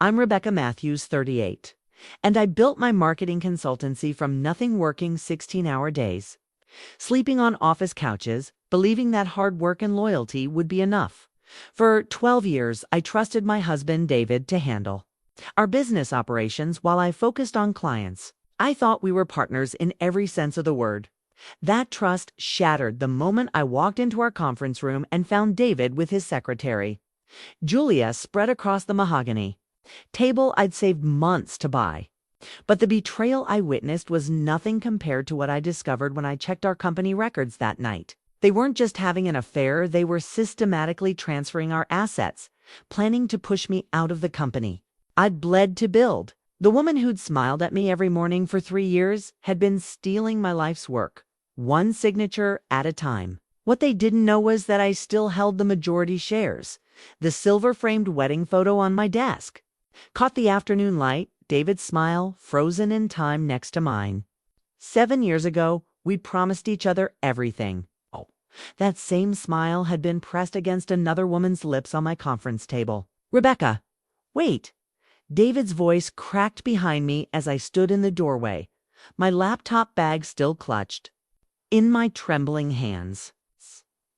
I'm Rebecca Matthews, 38, and I built my marketing consultancy from nothing, working 16-hour days, sleeping on office couches, believing that hard work and loyalty would be enough. For 12 years, I trusted my husband, David, to handle our business operations while I focused on clients. I thought we were partners in every sense of the word. That trust shattered the moment I walked into our conference room and found David with his secretary, Julia, spread across the mahogany table I'd saved months to buy. But the betrayal I witnessed was nothing compared to what I discovered when I checked our company records that night. They weren't just having an affair, they were systematically transferring our assets, planning to push me out of the company I'd bled to build. The woman who'd smiled at me every morning for 3 years had been stealing my life's work, one signature at a time. What they didn't know was that I still held the majority shares. The silver-framed wedding photo on my desk caught the afternoon light, David's smile frozen in time next to mine. 7 years ago, we'd promised each other everything. Oh, that same smile had been pressed against another woman's lips on my conference table. Rebecca, wait. David's voice cracked behind me as I stood in the doorway, my laptop bag still clutched in my trembling hands.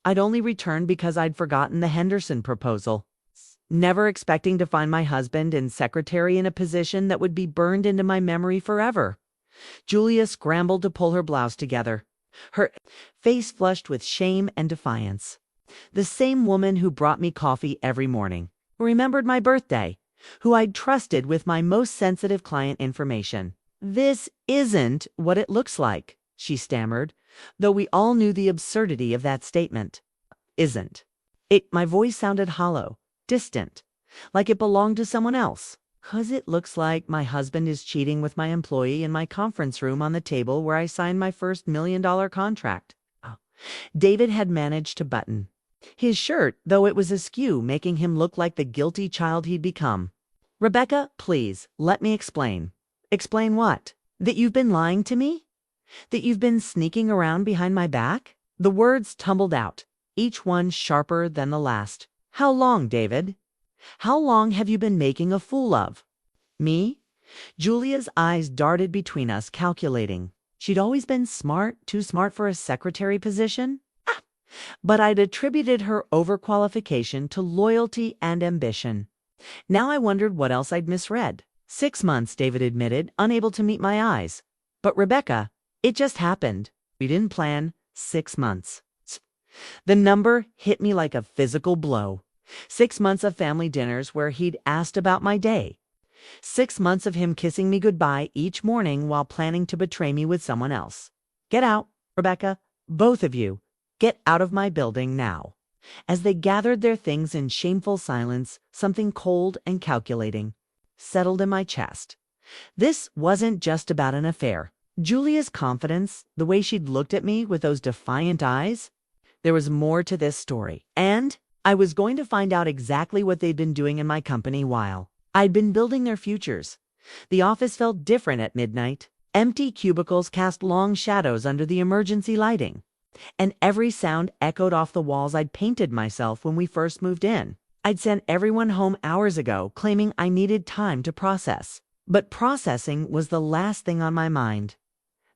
I'd only returned because I'd forgotten the Henderson proposal, never expecting to find my husband and secretary in a position that would be burned into my memory forever. Julia scrambled to pull her blouse together, her face flushed with shame and defiance. The same woman who brought me coffee every morning, who remembered my birthday, who I'd trusted with my most sensitive client information. "This isn't what it looks like," she stammered, though we all knew the absurdity of that statement. "Isn't." My voice sounded hollow, distant, like it belonged to someone else. "'Cause it looks like my husband is cheating with my employee in my conference room on the table where I signed my first $1 million contract." Oh. David had managed to button his shirt, though it was askew, making him look like the guilty child he'd become. "Rebecca, please, let me explain." "Explain what? That you've been lying to me? That you've been sneaking around behind my back?" The words tumbled out, each one sharper than the last. "How long, David? How long have you been making a fool of me?" Julia's eyes darted between us, calculating. She'd always been smart, too smart for a secretary position. But I'd attributed her overqualification to loyalty and ambition. Now I wondered what else I'd misread. 6 months, David admitted, unable to meet my eyes. "But Rebecca, it just happened. We didn't plan 6 months." The number hit me like a physical blow. 6 months of family dinners where he'd asked about my day. 6 months of him kissing me goodbye each morning while planning to betray me with someone else. "Get out, Rebecca, both of you. Get out of my building now." As they gathered their things in shameful silence, something cold and calculating settled in my chest. This wasn't just about an affair. Julia's confidence, the way she'd looked at me with those defiant eyes, there was more to this story. And I was going to find out exactly what they'd been doing in my company while I'd been building their futures. The office felt different at midnight. Empty cubicles cast long shadows under the emergency lighting, and every sound echoed off the walls I'd painted myself when we first moved in. I'd sent everyone home hours ago, claiming I needed time to process. But processing was the last thing on my mind.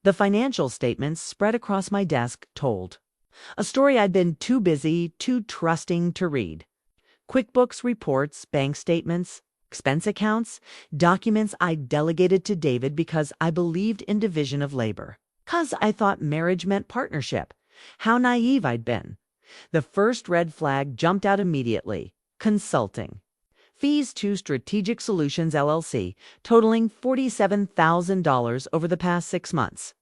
The financial statements spread across my desk told a story I'd been too busy, too trusting to read. QuickBooks reports, bank statements, expense accounts, documents I'd delegated to David because I believed in division of labor. 'Cause I thought marriage meant partnership. How naive I'd been. The first red flag jumped out immediately. Consulting. Fees to Strategic Solutions LLC, totaling $47,000 over the past 6 months.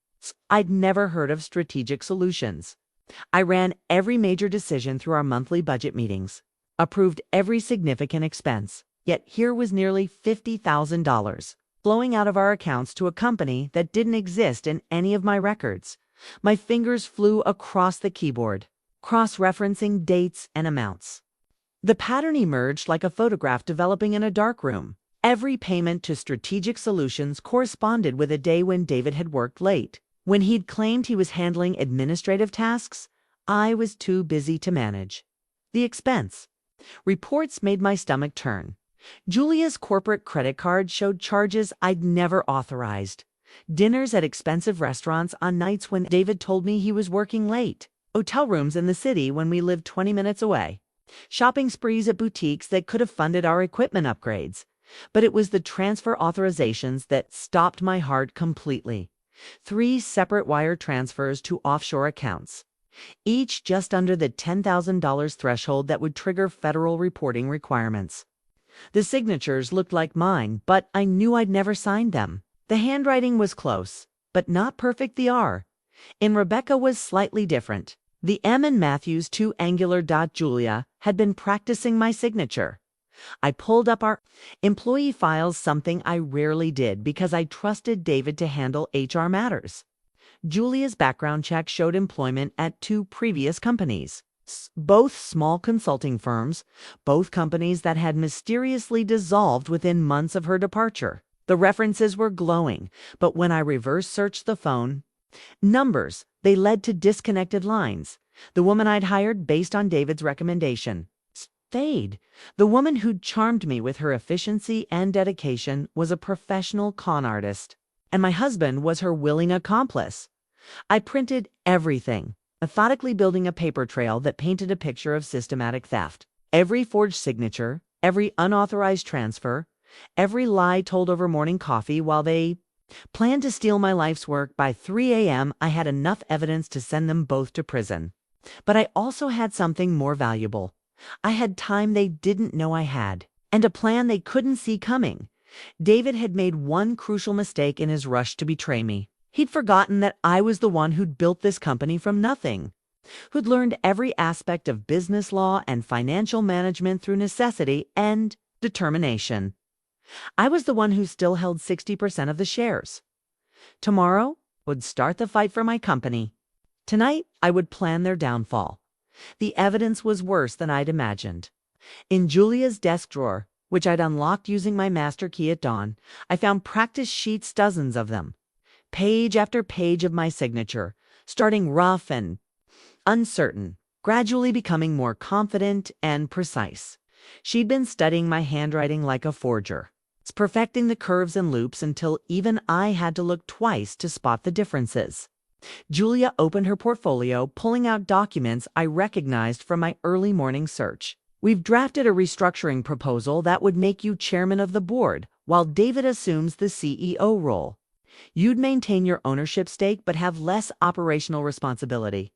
I'd never heard of Strategic Solutions. I ran every major decision through our monthly budget meetings, approved every significant expense. Yet here was nearly $50,000 flowing out of our accounts to a company that didn't exist in any of my records. My fingers flew across the keyboard, cross-referencing dates and amounts. The pattern emerged like a photograph developing in a dark room. Every payment to Strategic Solutions corresponded with a day when David had worked late. When he'd claimed he was handling administrative tasks, I was too busy to manage. The expense. Reports made my stomach turn. Julia's corporate credit card showed charges I'd never authorized. Dinners at expensive restaurants on nights when David told me he was working late. Hotel rooms in the city when we lived 20 minutes away. Shopping sprees at boutiques that could have funded our equipment upgrades. But it was the transfer authorizations that stopped my heart completely. 3 separate wire transfers to offshore accounts, each just under the $10,000 threshold that would trigger federal reporting requirements. The signatures looked like mine, but I knew I'd never signed them. The handwriting was close, but not perfect. The R in Rebecca was slightly different. The M in Matthew's 2 angular dot Julia had been practicing my signature. I pulled up our employee files, something I rarely did because I trusted David to handle HR matters. Julia's background check showed employment at 2 previous companies, both small consulting firms, both companies that had mysteriously dissolved within months of her departure. The references were glowing, but when I reverse searched the phone numbers, they led to disconnected lines. The woman I'd hired based on David's recommendation, Spade, the woman who'd charmed me with her efficiency and dedication, was a professional con artist, and my husband was her willing accomplice. I printed everything, methodically building a paper trail that painted a picture of systematic theft. Every forged signature, every unauthorized transfer, every lie told over morning coffee while they planned to steal my life's work. By 3 a.m., I had enough evidence to send them both to prison. But I also had something more valuable. I had time they didn't know I had, and a plan they couldn't see coming. David had made one crucial mistake in his rush to betray me. He'd forgotten that I was the one who'd built this company from nothing, who'd learned every aspect of business law and financial management through necessity and determination. I was the one who still held 60% of the shares. Tomorrow would start the fight for my company. Tonight, I would plan their downfall. The evidence was worse than I'd imagined. In Julia's desk drawer, which I'd unlocked using my master key at dawn, I found practice sheets, dozens of them. Page after page of my signature, starting rough and uncertain, gradually becoming more confident and precise. She'd been studying my handwriting like a forger, perfecting the curves and loops until even I had to look twice to spot the differences. Julia opened her portfolio, pulling out documents I recognized from my early morning search. We've drafted a restructuring proposal that would make you chairman of the board, while David assumes the CEO role. You'd maintain your ownership stake but have less operational responsibility.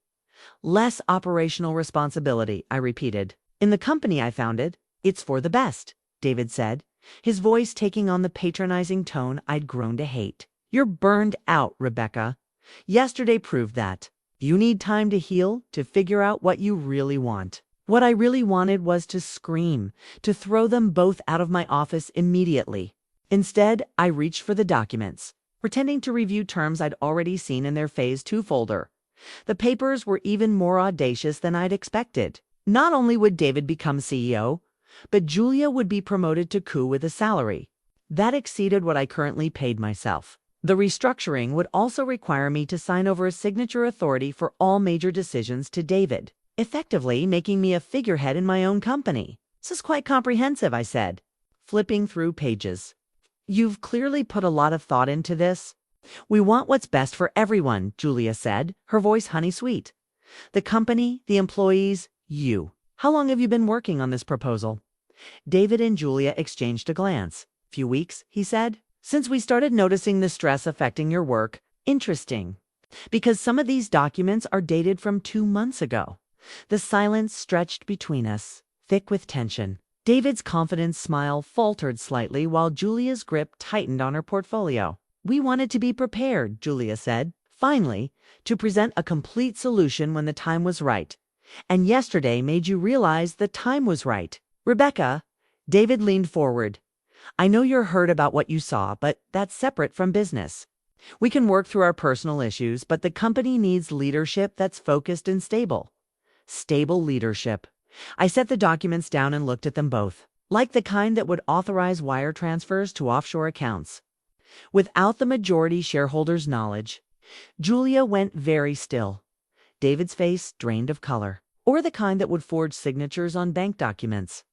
Less operational responsibility, I repeated. In the company I founded, it's for the best, David said, his voice taking on the patronizing tone I'd grown to hate. You're burned out, Rebecca. Yesterday proved that. You need time to heal, to figure out what you really want. What I really wanted was to scream, to throw them both out of my office immediately. Instead, I reached for the documents, pretending to review terms I'd already seen in their Phase 2 folder. The papers were even more audacious than I'd expected. Not only would David become CEO, but Julia would be promoted to coup with a salary that exceeded what I currently paid myself. The restructuring would also require me to sign over a signature authority for all major decisions to David, effectively making me a figurehead in my own company. This is quite comprehensive, I said, flipping through pages. You've clearly put a lot of thought into this. We want what's best for everyone, Julia said, her voice honey-sweet. The company, the employees, you. How long have you been working on this proposal? David and Julia exchanged a glance. Few weeks, he said. Since we started noticing the stress affecting your work. Interesting. Because some of these documents are dated from 2 months ago. The silence stretched between us, thick with tension. David's confident smile faltered slightly while Julia's grip tightened on her portfolio. We wanted to be prepared, Julia said, finally, to present a complete solution when the time was right. And yesterday made you realize the time was right. Rebecca, David leaned forward. I know you're hurt about what you saw, but that's separate from business. We can work through our personal issues, but the company needs leadership that's focused and stable. Stable leadership. I set the documents down and looked at them both, like the kind that would authorize wire transfers to offshore accounts. Without the majority shareholders' knowledge, Julia went very still. David's face drained of color. Or the kind that would forge signatures on bank documents.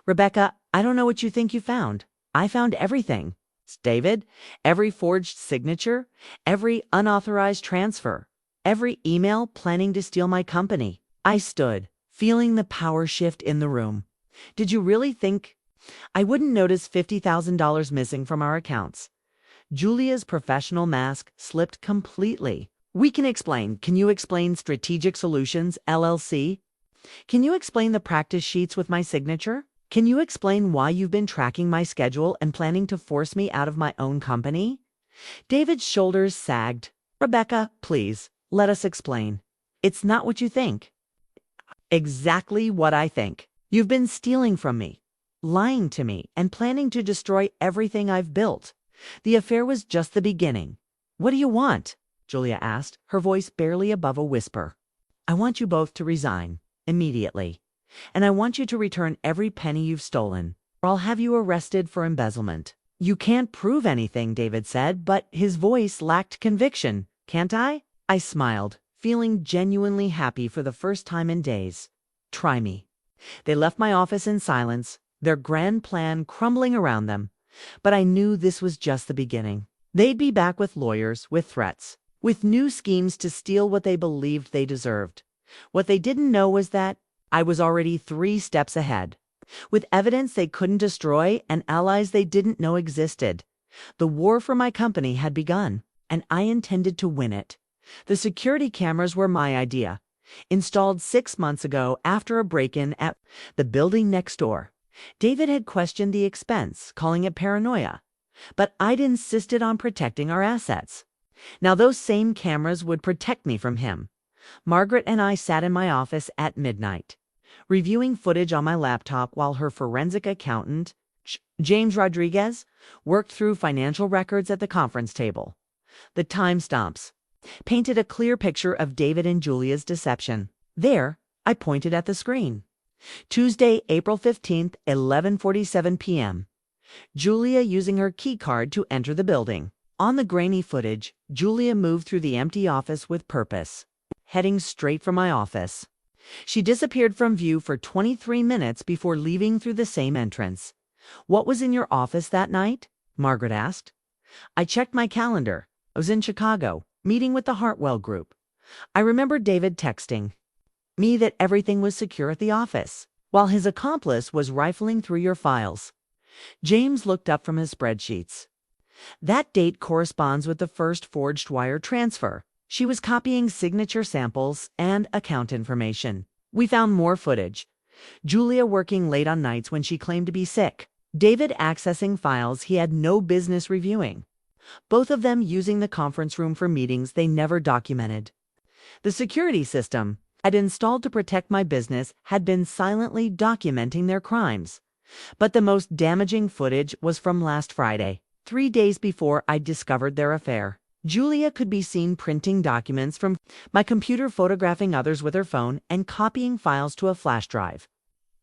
Rebecca, I don't know what you think you found. I found everything. David, every forged signature, every unauthorized transfer, every email planning to steal my company. I stood, feeling the power shift in the room. Did you really think I wouldn't notice $50,000 missing from our accounts? Julia's professional mask slipped completely. We can explain. Can you explain Strategic Solutions, LLC? Can you explain the practice sheets with my signature? Can you explain why you've been tracking my schedule and planning to force me out of my own company? David's shoulders sagged. Rebecca, please, let us explain. It's not what you think. Exactly what I think. You've been stealing from me, lying to me, and planning to destroy everything I've built. The affair was just the beginning. What do you want? Julia asked, her voice barely above a whisper. I want you both to resign, immediately. And I want you to return every penny you've stolen, or I'll have you arrested for embezzlement. You can't prove anything, David said, but his voice lacked conviction. Can't I? I smiled, feeling genuinely happy for the first time in days. Try me. They left my office in silence, their grand plan crumbling around them. But I knew this was just the beginning. They'd be back with lawyers, with threats, with new schemes to steal what they believed they deserved. What they didn't know was that I was already 3 steps ahead, with evidence they couldn't destroy and allies they didn't know existed. The war for my company had begun, and I intended to win it. The security cameras were my idea, installed 6 months ago after a break-in at the building next door. David had questioned the expense, calling it paranoia, but I'd insisted on protecting our assets. Now those same cameras would protect me from him. Margaret and I sat in my office at midnight, reviewing footage on my laptop while her forensic accountant, James Rodriguez, worked through financial records at the conference table. The timestamps painted a clear picture of David and Julia's deception. There, I pointed at the screen. Tuesday, April 15th, 11:47 p.m. Julia using her key card to enter the building. On the grainy footage, Julia moved through the empty office with purpose, heading straight for my office. She disappeared from view for 23 minutes before leaving through the same entrance. What was in your office that night? Margaret asked. I checked my calendar. I was in Chicago, meeting with the Hartwell Group. I remember David texting me that everything was secure at the office, while his accomplice was rifling through your files. James looked up from his spreadsheets. That date corresponds with the first forged wire transfer. She was copying signature samples and account information. We found more footage. Julia working late on nights when she claimed to be sick. David accessing files he had no business reviewing. Both of them using the conference room for meetings they never documented. The security system I'd installed to protect my business had been silently documenting their crimes. But the most damaging footage was from last Friday, 3 days before I discovered their affair. Julia could be seen printing documents from my computer, photographing others with her phone, and copying files to a flash drive.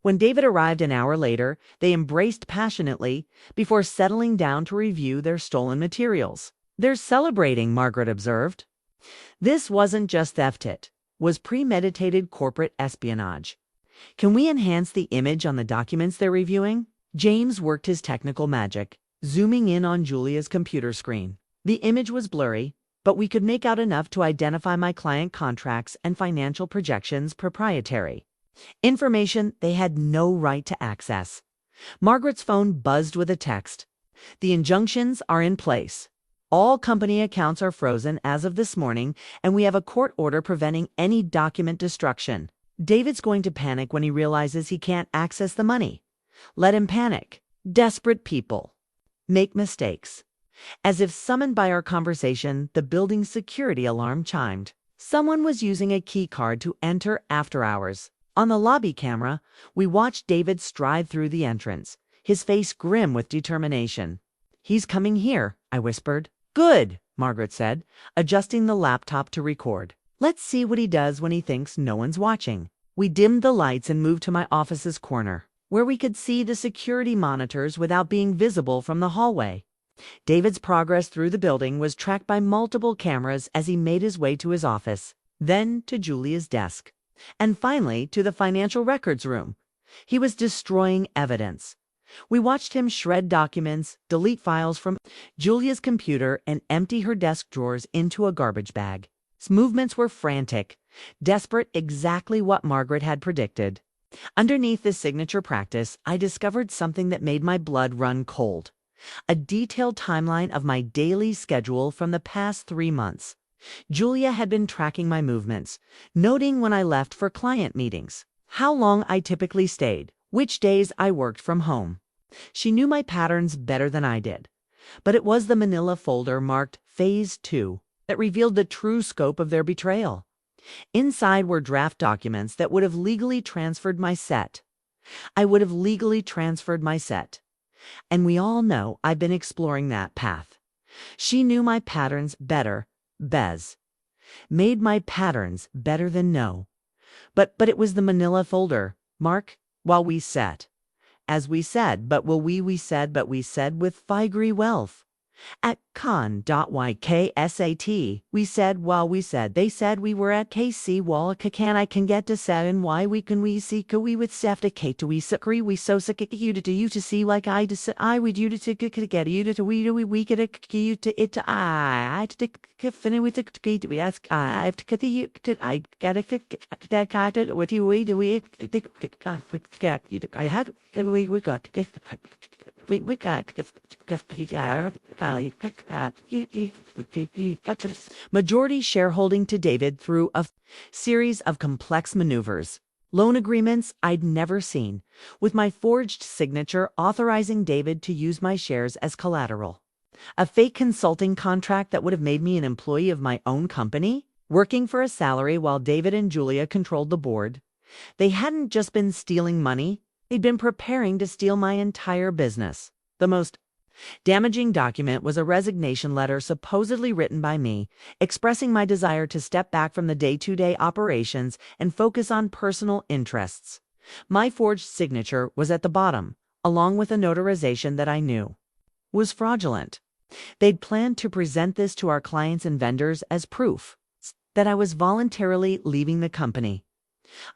When David arrived an hour later, they embraced passionately before settling down to review their stolen materials. They're celebrating, Margaret observed. This wasn't just theft, it was premeditated corporate espionage. Can we enhance the image on the documents they're reviewing? James worked his technical magic, zooming in on Julia's computer screen. The image was blurry, but we could make out enough to identify my client contracts and financial projections proprietary. Information they had no right to access. Margaret's phone buzzed with a text. The injunctions are in place. All company accounts are frozen as of this morning, and we have a court order preventing any document destruction. David's going to panic when he realizes he can't access the money. Let him panic. Desperate people make mistakes. As if summoned by our conversation, the building's security alarm chimed. Someone was using a key card to enter after hours. On the lobby camera, we watched David stride through the entrance, his face grim with determination. He's coming here, I whispered. Good, Margaret said, adjusting the laptop to record. Let's see what he does when he thinks no one's watching. We dimmed the lights and moved to my office's corner, where we could see the security monitors without being visible from the hallway. David's progress through the building was tracked by multiple cameras as he made his way to his office, then to Julia's desk, and finally to the financial records room. He was destroying evidence. We watched him shred documents, delete files from Julia's computer, and empty her desk drawers into a garbage bag. His movements were frantic, desperate, exactly what Margaret had predicted. Underneath this signature practice, I discovered something that made my blood run cold. A detailed timeline of my daily schedule from the past 3 months. Julia had been tracking my movements, noting when I left for client meetings, how long I typically stayed, which days I worked from home. She knew my patterns better than I did. But it was the manila folder marked Phase 2 that revealed the true scope of their betrayal. Inside were draft documents that would have legally transferred my set. I would have legally transferred my set. And we all know I've been exploring that path. She knew my patterns better, Bez. Made my patterns better than no. But it was the manila folder, Mark, while we sat. As we said, but will we said, but we said with Figry Wealth. At con.yksat, we said while we said, they said we were at KC wall can I can get to 7 why we can we see can we with safticate to we sakri we so sick you to see like I to I would you to get you to we get a you to it to I to finish with the we ask I have to get you to I get a that got it what you we do we get you I had we got we got majority shareholding to David through a series of complex maneuvers. Loan agreements I'd never seen, with my forged signature authorizing David to use my shares as collateral. A fake consulting contract that would have made me an employee of my own company, working for a salary while David and Julia controlled the board. They hadn't just been stealing money, they'd been preparing to steal my entire business. The most damaging document was a resignation letter supposedly written by me, expressing my desire to step back from the day-to-day operations and focus on personal interests. My forged signature was at the bottom, along with a notarization that I knew was fraudulent. They'd planned to present this to our clients and vendors as proof that I was voluntarily leaving the company.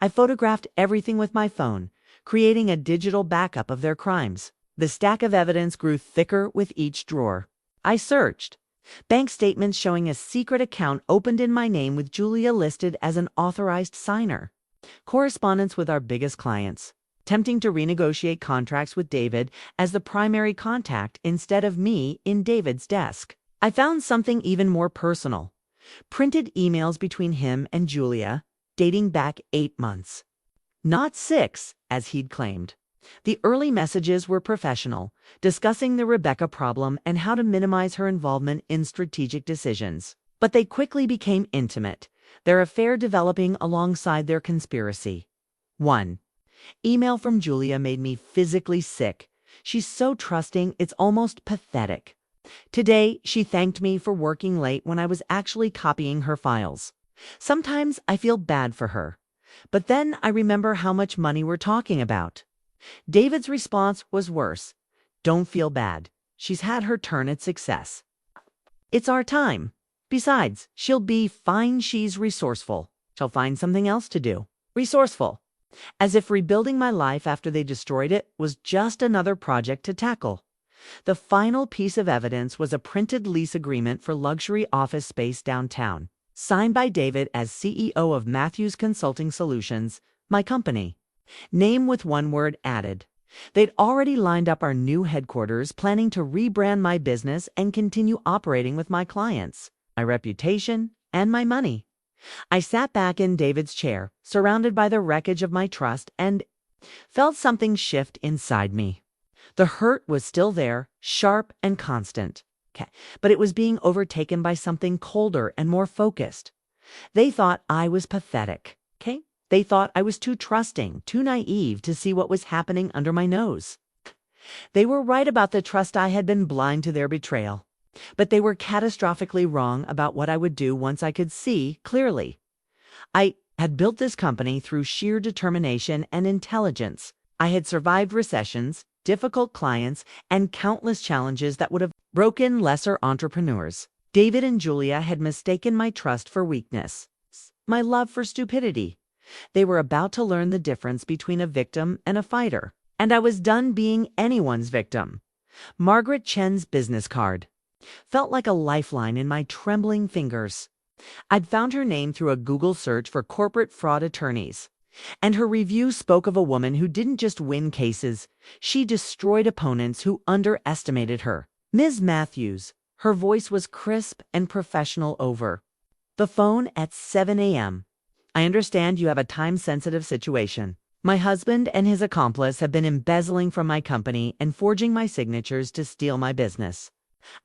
I photographed everything with my phone, creating a digital backup of their crimes. The stack of evidence grew thicker with each drawer. I searched. Bank statements showing a secret account opened in my name with Julia listed as an authorized signer. Correspondence with our biggest clients. Tempting to renegotiate contracts with David as the primary contact instead of me in David's desk. I found something even more personal. Printed emails between him and Julia, dating back 8 months. Not 6, as he'd claimed. The early messages were professional, discussing the Rebecca problem and how to minimize her involvement in strategic decisions. But they quickly became intimate, their affair developing alongside their conspiracy. 1. Email from Julia made me physically sick. She's so trusting, it's almost pathetic. Today, she thanked me for working late when I was actually copying her files. Sometimes I feel bad for her. But then I remember how much money we're talking about. David's response was worse. Don't feel bad. She's had her turn at success. It's our time. Besides, she'll be fine. She's resourceful. She'll find something else to do. Resourceful. As if rebuilding my life after they destroyed it was just another project to tackle. The final piece of evidence was a printed lease agreement for luxury office space downtown, signed by David as CEO of Matthews Consulting Solutions, my company. Name with one word added. They'd already lined up our new headquarters, planning to rebrand my business and continue operating with my clients, my reputation, and my money. I sat back in David's chair, surrounded by the wreckage of my trust, and felt something shift inside me. The hurt was still there, sharp and constant. But it was being overtaken by something colder and more focused. They thought I was pathetic. They thought I was too trusting, too naive to see what was happening under my nose. They were right about the trust. I had been blind to their betrayal. But they were catastrophically wrong about what I would do once I could see clearly. I had built this company through sheer determination and intelligence. I had survived recessions, difficult clients, and countless challenges that would have broken lesser entrepreneurs. David and Julia had mistaken my trust for weakness, my love for stupidity. They were about to learn the difference between a victim and a fighter. And I was done being anyone's victim. Margaret Chen's business card felt like a lifeline in my trembling fingers. I'd found her name through a Google search for corporate fraud attorneys, and her review spoke of a woman who didn't just win cases, she destroyed opponents who underestimated her. Ms. Matthews, her voice was crisp and professional over the phone at 7 a.m. I understand you have a time-sensitive situation. My husband and his accomplice have been embezzling from my company and forging my signatures to steal my business.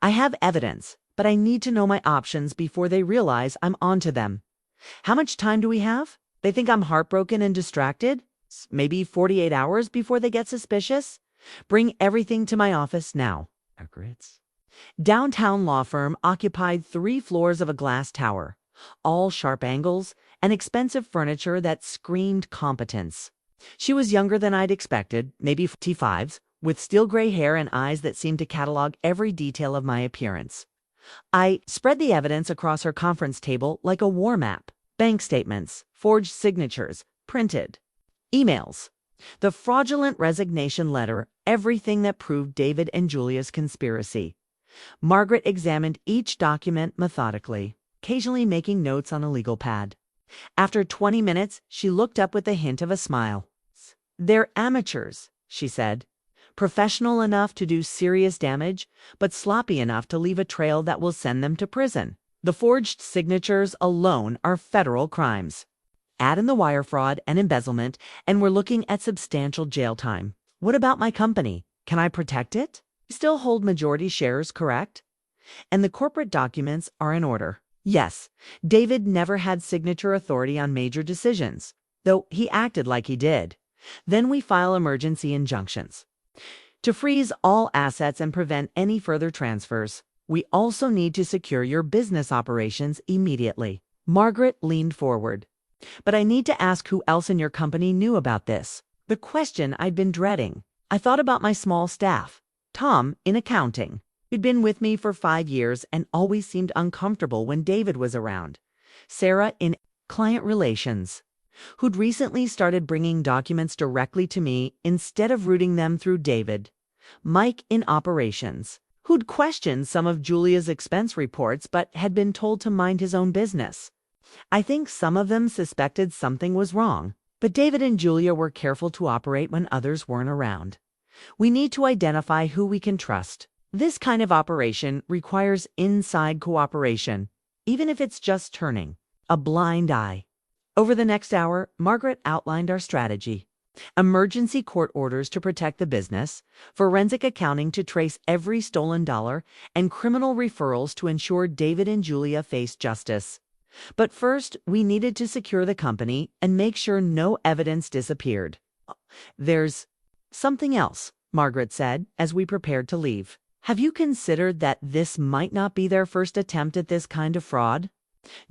I have evidence, but I need to know my options before they realize I'm onto them. How much time do we have? They think I'm heartbroken and distracted? Maybe 48 hours before they get suspicious? Bring everything to my office now. Margaret's downtown law firm occupied 3 floors of a glass tower, all sharp angles and expensive furniture that screamed competence. She was younger than I'd expected, maybe 55s, with steel gray hair and eyes that seemed to catalog every detail of my appearance. I spread the evidence across her conference table like a war map. Bank statements, forged signatures, printed emails, the fraudulent resignation letter, everything that proved David and Julia's conspiracy. Margaret examined each document methodically, occasionally making notes on a legal pad. After 20 minutes, she looked up with a hint of a smile. "They're amateurs," she said. "Professional enough to do serious damage, but sloppy enough to leave a trail that will send them to prison. The forged signatures alone are federal crimes. Add in the wire fraud and embezzlement, and we're looking at substantial jail time. What about my company? Can I protect it? I still hold majority shares, correct? And the corporate documents are in order." Yes, David never had signature authority on major decisions, though he acted like he did. Then we file emergency injunctions to freeze all assets and prevent any further transfers. We also need to secure your business operations immediately. Margaret leaned forward. "But I need to ask who else in your company knew about this." The question I'd been dreading. I thought about my small staff. Tom, in accounting, who'd been with me for 5 years and always seemed uncomfortable when David was around. Sarah, in client relations, who'd recently started bringing documents directly to me instead of routing them through David. Mike, in operations, who'd questioned some of Julia's expense reports but had been told to mind his own business. I think some of them suspected something was wrong, but David and Julia were careful to operate when others weren't around. We need to identify who we can trust. This kind of operation requires inside cooperation, even if it's just turning a blind eye. Over the next hour, Margaret outlined our strategy. Emergency court orders to protect the business, forensic accounting to trace every stolen dollar, and criminal referrals to ensure David and Julia face justice. But first, we needed to secure the company and make sure no evidence disappeared. "There's something else," Margaret said as we prepared to leave. "Have you considered that this might not be their first attempt at this kind of fraud?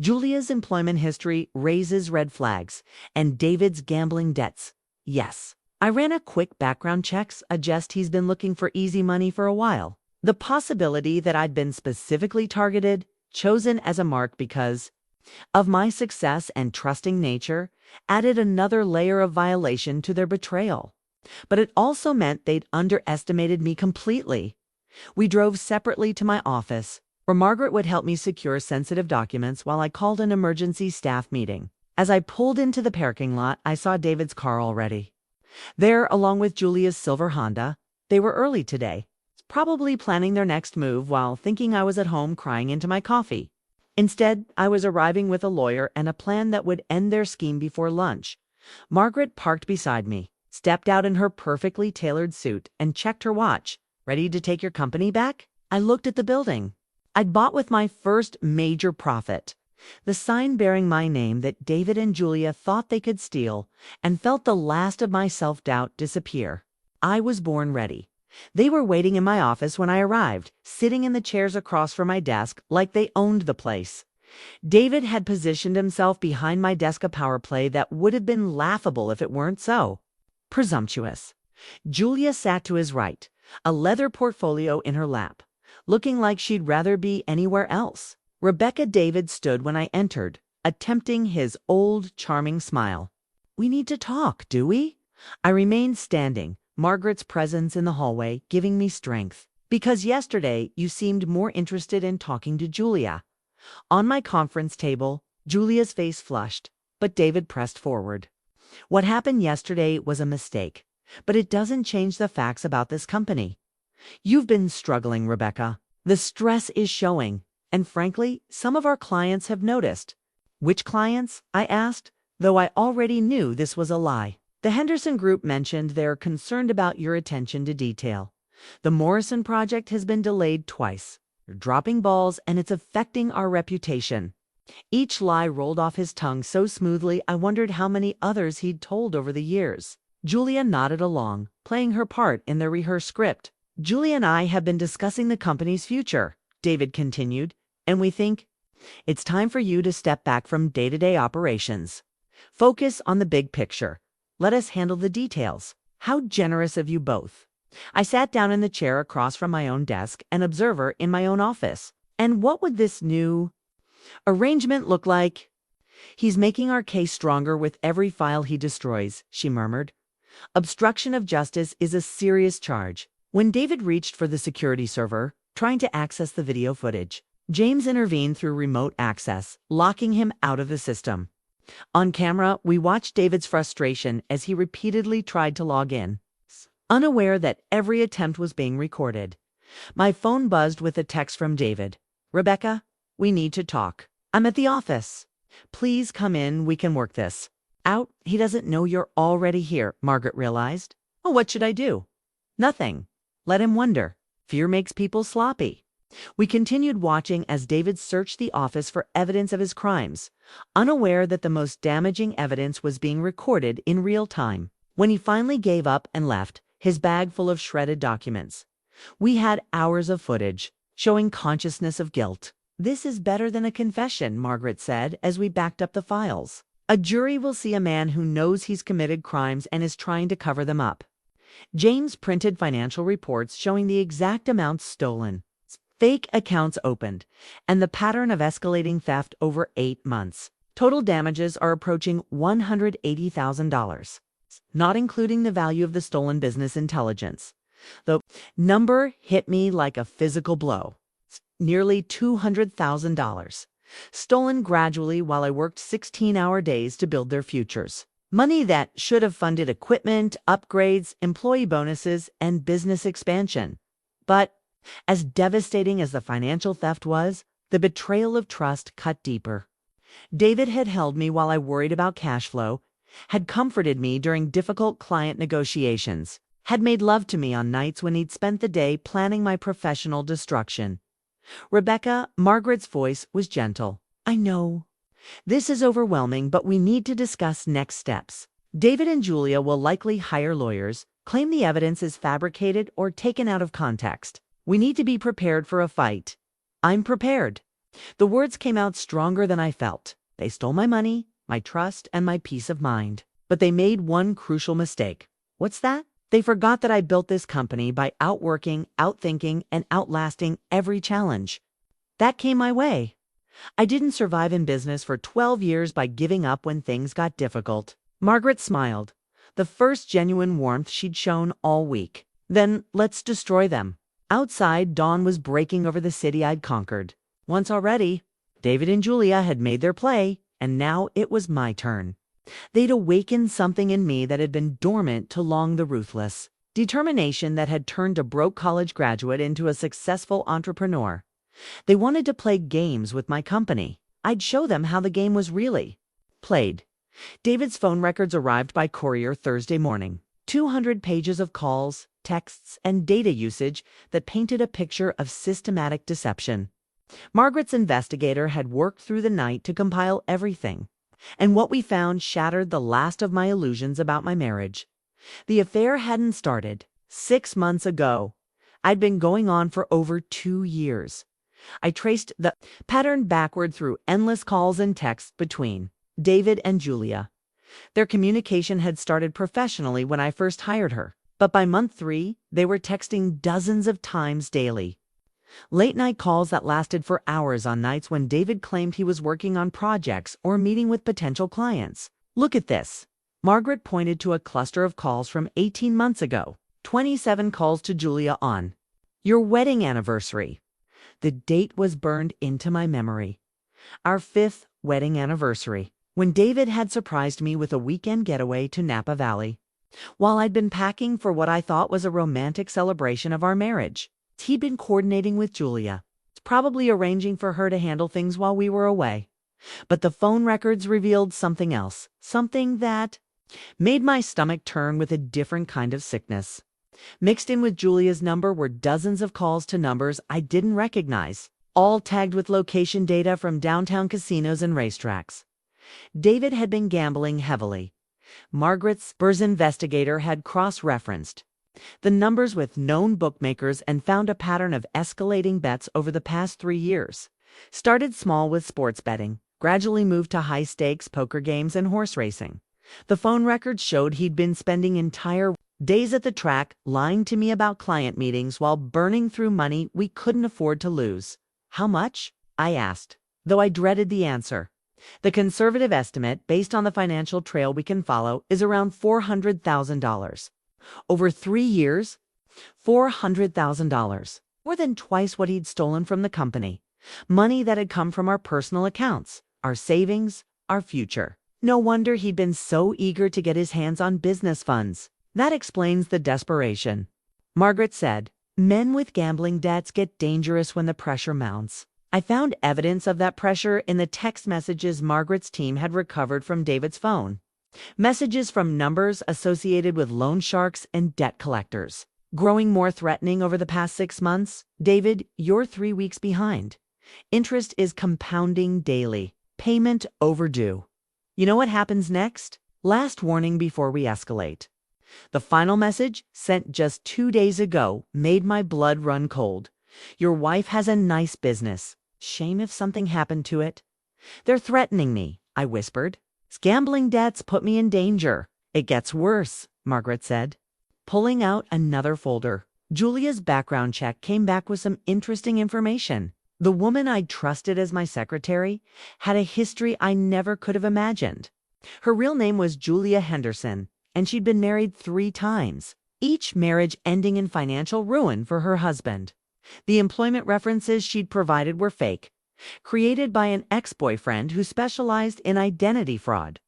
Julia's employment history raises red flags, and David's gambling debts. Yes. I ran a quick background check, suggest he's been looking for easy money for a while. The possibility that I'd been specifically targeted, chosen as a mark because of my success and trusting nature, added another layer of violation to their betrayal. But it also meant they'd underestimated me completely. We drove separately to my office, where Margaret would help me secure sensitive documents while I called an emergency staff meeting. As I pulled into the parking lot, I saw David's car already. There, along with Julia's silver Honda, they were early today, probably planning their next move while thinking I was at home crying into my coffee. Instead, I was arriving with a lawyer and a plan that would end their scheme before lunch. Margaret parked beside me, stepped out in her perfectly tailored suit, and checked her watch. "Ready to take your company back?" I looked at the building I'd bought with my first major profit, the sign bearing my name that David and Julia thought they could steal, and felt the last of my self-doubt disappear. I was born ready. They were waiting in my office when I arrived, sitting in the chairs across from my desk like they owned the place. David had positioned himself behind my desk, a power play that would have been laughable if it weren't so presumptuous. Julia sat to his right, a leather portfolio in her lap, looking like she'd rather be anywhere else. Rebecca David stood when I entered, attempting his old charming smile. We need to talk, do we? I remained standing, Margaret's presence in the hallway giving me strength. Because yesterday you seemed more interested in talking to Julia. On my conference table, Julia's face flushed, but David pressed forward. What happened yesterday was a mistake, but it doesn't change the facts about this company. You've been struggling, Rebecca. The stress is showing, and frankly, some of our clients have noticed. Which clients? I asked, though I already knew this was a lie. The Henderson Group mentioned they're concerned about your attention to detail. The Morrison project has been delayed twice. You're dropping balls, and it's affecting our reputation. Each lie rolled off his tongue so smoothly I wondered how many others he'd told over the years. Julia nodded along, playing her part in the rehearsed script. Julia and I have been discussing the company's future, David continued, and we think it's time for you to step back from day-to-day operations. Focus on the big picture. Let us handle the details. How generous of you both. I sat down in the chair across from my own desk, an observer in my own office. And what would this new arrangement look like? He's making our case stronger with every file he destroys, she murmured. Obstruction of justice is a serious charge. When David reached for the security server, trying to access the video footage, James intervened through remote access, locking him out of the system. On camera, we watched David's frustration as he repeatedly tried to log in, unaware that every attempt was being recorded. My phone buzzed with a text from David. Rebecca, we need to talk. I'm at the office. Please come in, we can work this out. He doesn't know you're already here, Margaret realized. Oh, what should I do? Nothing. Let him wonder. Fear makes people sloppy. We continued watching as David searched the office for evidence of his crimes, unaware that the most damaging evidence was being recorded in real time. When he finally gave up and left, his bag full of shredded documents, we had hours of footage showing consciousness of guilt. This is better than a confession, Margaret said as we backed up the files. A jury will see a man who knows he's committed crimes and is trying to cover them up. James printed financial reports showing the exact amounts stolen, fake accounts opened, and the pattern of escalating theft over 8 months. Total damages are approaching $180,000, not including the value of the stolen business intelligence. The number hit me like a physical blow. Nearly $200,000, stolen gradually while I worked 16-hour days to build their futures. Money that should have funded equipment, upgrades, employee bonuses, and business expansion. But as devastating as the financial theft was, the betrayal of trust cut deeper. David had held me while I worried about cash flow, had comforted me during difficult client negotiations, had made love to me on nights when he'd spent the day planning my professional destruction. Rebecca, Margaret's voice was gentle. I know. This is overwhelming, but we need to discuss next steps. David and Julia will likely hire lawyers, claim the evidence is fabricated or taken out of context. We need to be prepared for a fight. I'm prepared. The words came out stronger than I felt. They stole my money, my trust, and my peace of mind. But they made one crucial mistake. What's that? They forgot that I built this company by outworking, outthinking, and outlasting every challenge. That came my way. I didn't survive in business for 12 years by giving up when things got difficult. Margaret smiled, the first genuine warmth she'd shown all week. Then let's destroy them. Outside, dawn was breaking over the city I'd conquered. Once already, David and Julia had made their play, and now it was my turn. They'd awakened something in me that had been dormant to Long the Ruthless. Determination that had turned a broke college graduate into a successful entrepreneur. They wanted to play games with my company. I'd show them how the game was really played. David's phone records arrived by courier Thursday morning. 200 pages of calls, texts, and data usage that painted a picture of systematic deception. Margaret's investigator had worked through the night to compile everything, and what we found shattered the last of my illusions about my marriage. The affair hadn't started 6 months ago. I'd been going on for over 2 years. I traced the pattern backward through endless calls and texts between David and Julia. Their communication had started professionally when I first hired her, but by month 3, they were texting dozens of times daily. Late-night calls that lasted for hours on nights when David claimed he was working on projects or meeting with potential clients. Look at this. Margaret pointed to a cluster of calls from 18 months ago. 27 calls to Julia on your wedding anniversary. The date was burned into my memory. Our 5th wedding anniversary, when David had surprised me with a weekend getaway to Napa Valley. While I'd been packing for what I thought was a romantic celebration of our marriage, he'd been coordinating with Julia, probably arranging for her to handle things while we were away. But the phone records revealed something else, something that made my stomach turn with a different kind of sickness. Mixed in with Julia's number were dozens of calls to numbers I didn't recognize, all tagged with location data from downtown casinos and racetracks. David had been gambling heavily. Margaret's Burrs investigator had cross-referenced the numbers with known bookmakers and found a pattern of escalating bets over the past 3 years. Started small with sports betting, gradually moved to high-stakes poker games and horse racing. The phone records showed he'd been spending entire days at the track lying to me about client meetings while burning through money we couldn't afford to lose. How much? I asked, though I dreaded the answer. The conservative estimate, based on the financial trail we can follow, is around $400,000. Over 3 years, $400,000. More than twice what he'd stolen from the company. Money that had come from our personal accounts, our savings, our future. No wonder he'd been so eager to get his hands on business funds. That explains the desperation. Margaret said, men with gambling debts get dangerous when the pressure mounts. I found evidence of that pressure in the text messages Margaret's team had recovered from David's phone. Messages from numbers associated with loan sharks and debt collectors. Growing more threatening over the past 6 months. David, you're 3 weeks behind. Interest is compounding daily. Payment overdue. You know what happens next? Last warning before we escalate. The final message, sent just 2 days ago, made my blood run cold. Your wife has a nice business. Shame if something happened to it. They're threatening me, I whispered. Gambling debts put me in danger. It gets worse, Margaret said, pulling out another folder. Julia's background check came back with some interesting information. The woman I'd trusted as my secretary had a history I never could have imagined. Her real name was Julia Henderson, and she'd been married 3 times, each marriage ending in financial ruin for her husband. The employment references she'd provided were fake, created by an ex-boyfriend who specialized in identity fraud.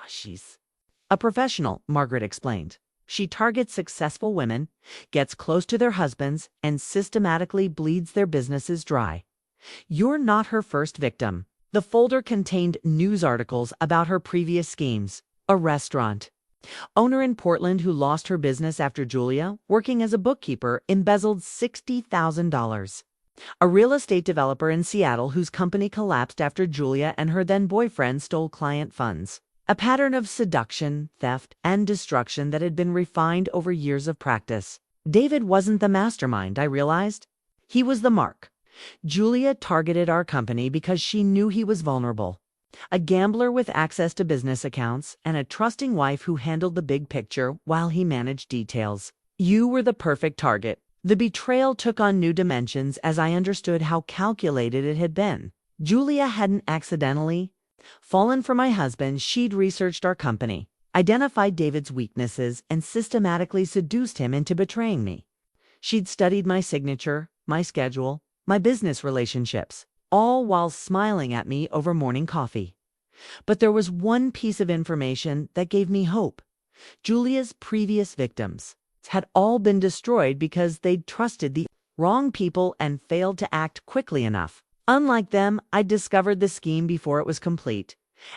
She's a professional, Margaret explained. She targets successful women, gets close to their husbands, and systematically bleeds their businesses dry. You're not her first victim. The folder contained news articles about her previous schemes. A restaurant owner in Portland who lost her business after Julia, working as a bookkeeper, embezzled $60,000. A real estate developer in Seattle whose company collapsed after Julia and her then-boyfriend stole client funds. A pattern of seduction, theft, and destruction that had been refined over years of practice. David wasn't the mastermind, I realized. He was the mark. Julia targeted our company because she knew he was vulnerable. A gambler with access to business accounts and a trusting wife who handled the big picture while he managed details. You were the perfect target. The betrayal took on new dimensions as I understood how calculated it had been. Julia hadn't accidentally fallen for my husband. She'd researched our company, identified David's weaknesses, and systematically seduced him into betraying me. She'd studied my signature, my schedule, my business relationships, all while smiling at me over morning coffee. But there was one piece of information that gave me hope. Julia's previous victims had all been destroyed because they'd trusted the wrong people and failed to act quickly enough. Unlike them, I'd discovered the scheme before it was complete,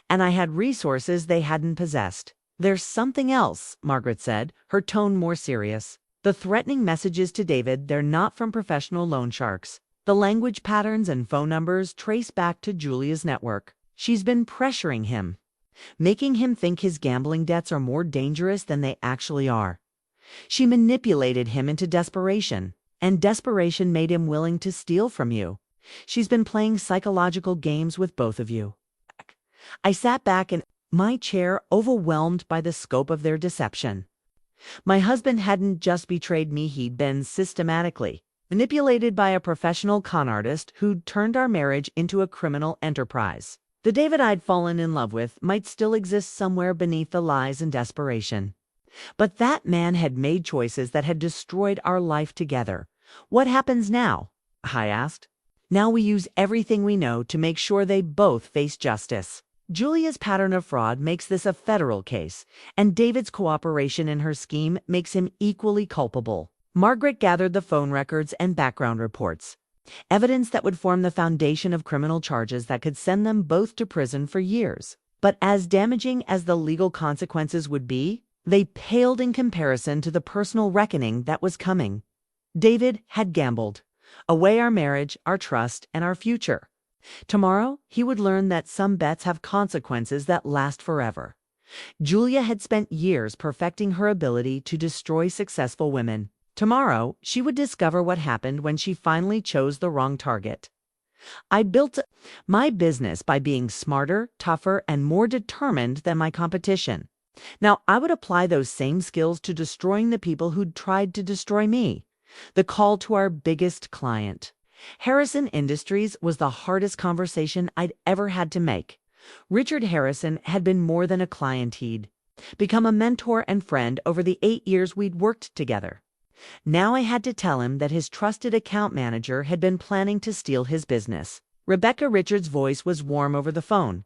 and I had resources they hadn't possessed. There's something else, Margaret said, her tone more serious. The threatening messages to David, they're not from professional loan sharks. The language patterns and phone numbers trace back to Julia's network. She's been pressuring him, making him think his gambling debts are more dangerous than they actually are. She manipulated him into desperation, and desperation made him willing to steal from you. She's been playing psychological games with both of you. I sat back in my chair, overwhelmed by the scope of their deception. My husband hadn't just betrayed me, he'd been systematically manipulated by a professional con artist who'd turned our marriage into a criminal enterprise. The David I'd fallen in love with might still exist somewhere beneath the lies and desperation. But that man had made choices that had destroyed our life together. What happens now? I asked. Now we use everything we know to make sure they both face justice. Julia's pattern of fraud makes this a federal case, and David's cooperation in her scheme makes him equally culpable. Margaret gathered the phone records and background reports, evidence that would form the foundation of criminal charges that could send them both to prison for years. But as damaging as the legal consequences would be, they paled in comparison to the personal reckoning that was coming. David had gambled away our marriage, our trust, and our future. Tomorrow, he would learn that some bets have consequences that last forever. Julia had spent years perfecting her ability to destroy successful women. Tomorrow, she would discover what happened when she finally chose the wrong target. I built my business by being smarter, tougher, and more determined than my competition. Now, I would apply those same skills to destroying the people who'd tried to destroy me. The call to our biggest client. Harrison Industries was the hardest conversation I'd ever had to make. Richard Harrison had been more than a client. He'd become a mentor and friend over the 8 years we'd worked together. Now I had to tell him that his trusted account manager had been planning to steal his business. Rebecca Richards' voice was warm over the phone.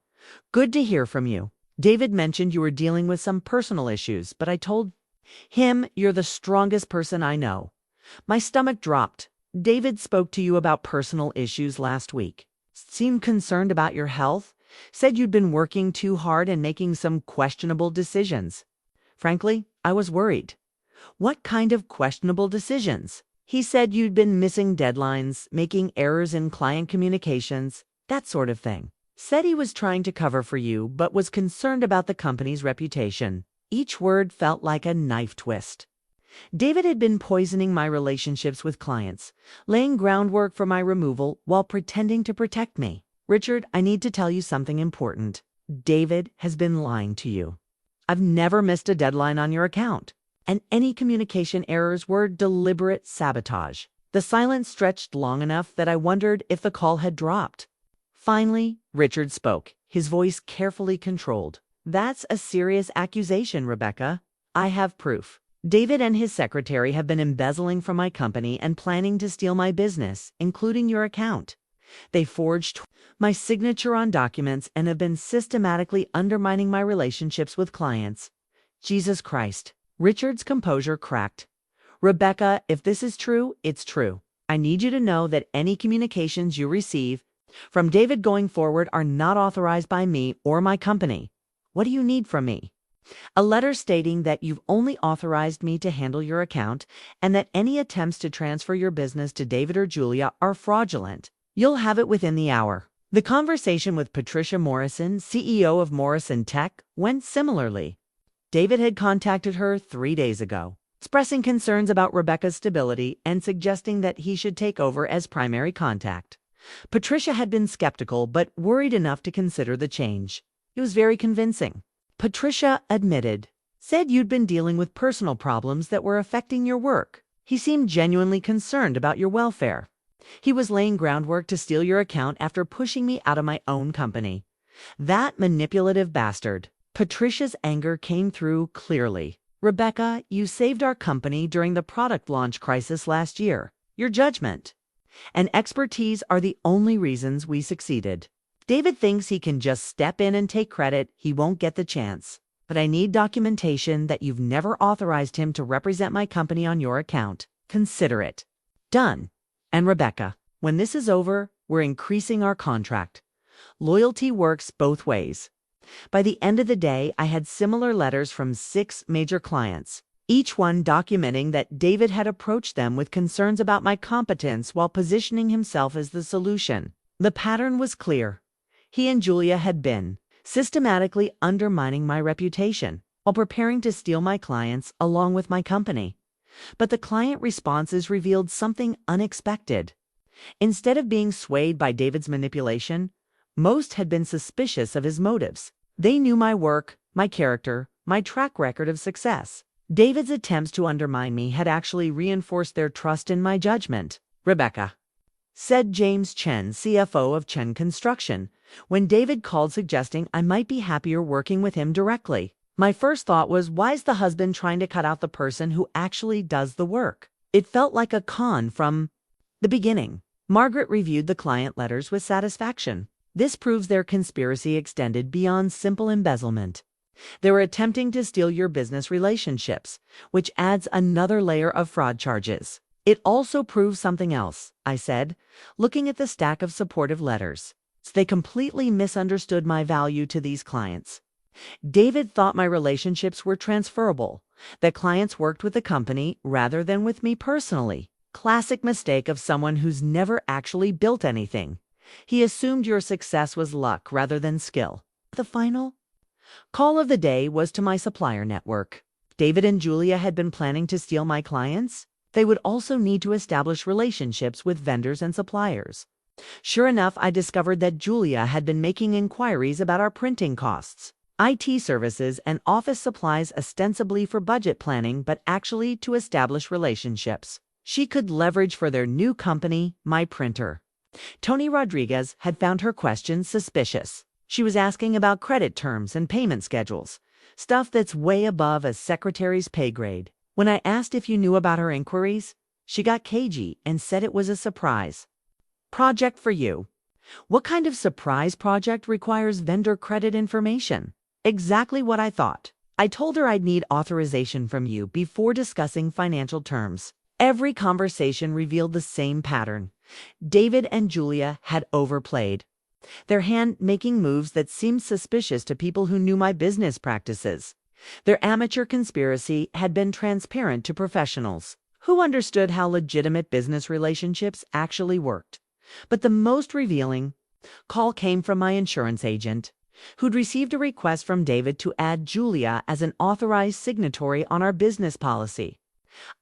Good to hear from you. David mentioned you were dealing with some personal issues, but I told him you're the strongest person I know. My stomach dropped. David spoke to you about personal issues last week. Seemed concerned about your health. Said you'd been working too hard and making some questionable decisions. Frankly, I was worried. What kind of questionable decisions? He said you'd been missing deadlines, making errors in client communications, that sort of thing. Said he was trying to cover for you, but was concerned about the company's reputation. Each word felt like a knife twist. David had been poisoning my relationships with clients, laying groundwork for my removal while pretending to protect me. Richard, I need to tell you something important. David has been lying to you. I've never missed a deadline on your account, and any communication errors were deliberate sabotage. The silence stretched long enough that I wondered if the call had dropped. Finally, Richard spoke, his voice carefully controlled. That's a serious accusation, Rebecca. I have proof. David and his secretary have been embezzling from my company and planning to steal my business, including your account. They forged my signature on documents and have been systematically undermining my relationships with clients. Jesus Christ. Richard's composure cracked. Rebecca, if this is true, it's true. I need you to know that any communications you receive from David going forward are not authorized by me or my company. What do you need from me? A letter stating that you've only authorized me to handle your account and that any attempts to transfer your business to David or Julia are fraudulent. You'll have it within the hour. The conversation with Patricia Morrison, CEO of Morrison Tech, went similarly. David had contacted her 3 days ago, expressing concerns about Rebecca's stability and suggesting that he should take over as primary contact. Patricia had been skeptical but worried enough to consider the change. It was very convincing. Patricia admitted, said you'd been dealing with personal problems that were affecting your work. He seemed genuinely concerned about your welfare. He was laying groundwork to steal your account after pushing me out of my own company. That manipulative bastard. Patricia's anger came through clearly. Rebecca, you saved our company during the product launch crisis last year. Your judgment and expertise are the only reasons we succeeded. David thinks he can just step in and take credit. He won't get the chance. But I need documentation that you've never authorized him to represent my company on your account. Consider it. Done. And Rebecca, when this is over, we're increasing our contract. Loyalty works both ways. By the end of the day, I had similar letters from 6 major clients, each one documenting that David had approached them with concerns about my competence while positioning himself as the solution. The pattern was clear. He and Julia had been systematically undermining my reputation while preparing to steal my clients along with my company. But the client responses revealed something unexpected. Instead of being swayed by David's manipulation, most had been suspicious of his motives. They knew my work, my character, my track record of success. David's attempts to undermine me had actually reinforced their trust in my judgment. Rebecca, said James Chen, CFO of Chen Construction, When David called suggesting I might be happier working with him directly, my first thought was, why is the husband trying to cut out the person who actually does the work? It felt like a con from the beginning. Margaret reviewed the client letters with satisfaction. This proves their conspiracy extended beyond simple embezzlement. They were attempting to steal your business relationships, which adds another layer of fraud charges. It also proves something else, I said, looking at the stack of supportive letters. They completely misunderstood my value to these clients. David thought my relationships were transferable, that clients worked with the company rather than with me personally. Classic mistake of someone who's never actually built anything. He assumed your success was luck rather than skill. The final call of the day was to my supplier network. David and Julia had been planning to steal my clients. They would also need to establish relationships with vendors and suppliers. Sure enough, I discovered that Julia had been making inquiries about our printing costs, IT services, and office supplies, ostensibly for budget planning, but actually to establish relationships she could leverage for their new company, my printer. Tony Rodriguez had found her questions suspicious. She was asking about credit terms and payment schedules, stuff that's way above a secretary's pay grade. When I asked if you knew about her inquiries, she got cagey and said it was a surprise project for you. What kind of surprise project requires vendor credit information? Exactly what I thought. I told her I'd need authorization from you before discussing financial terms. Every conversation revealed the same pattern. David and Julia had overplayed their hand, making moves that seemed suspicious to people who knew my business practices. Their amateur conspiracy had been transparent to professionals who understood how legitimate business relationships actually worked. But the most revealing call came from my insurance agent, who'd received a request from David to add Julia as an authorized signatory on our business policy.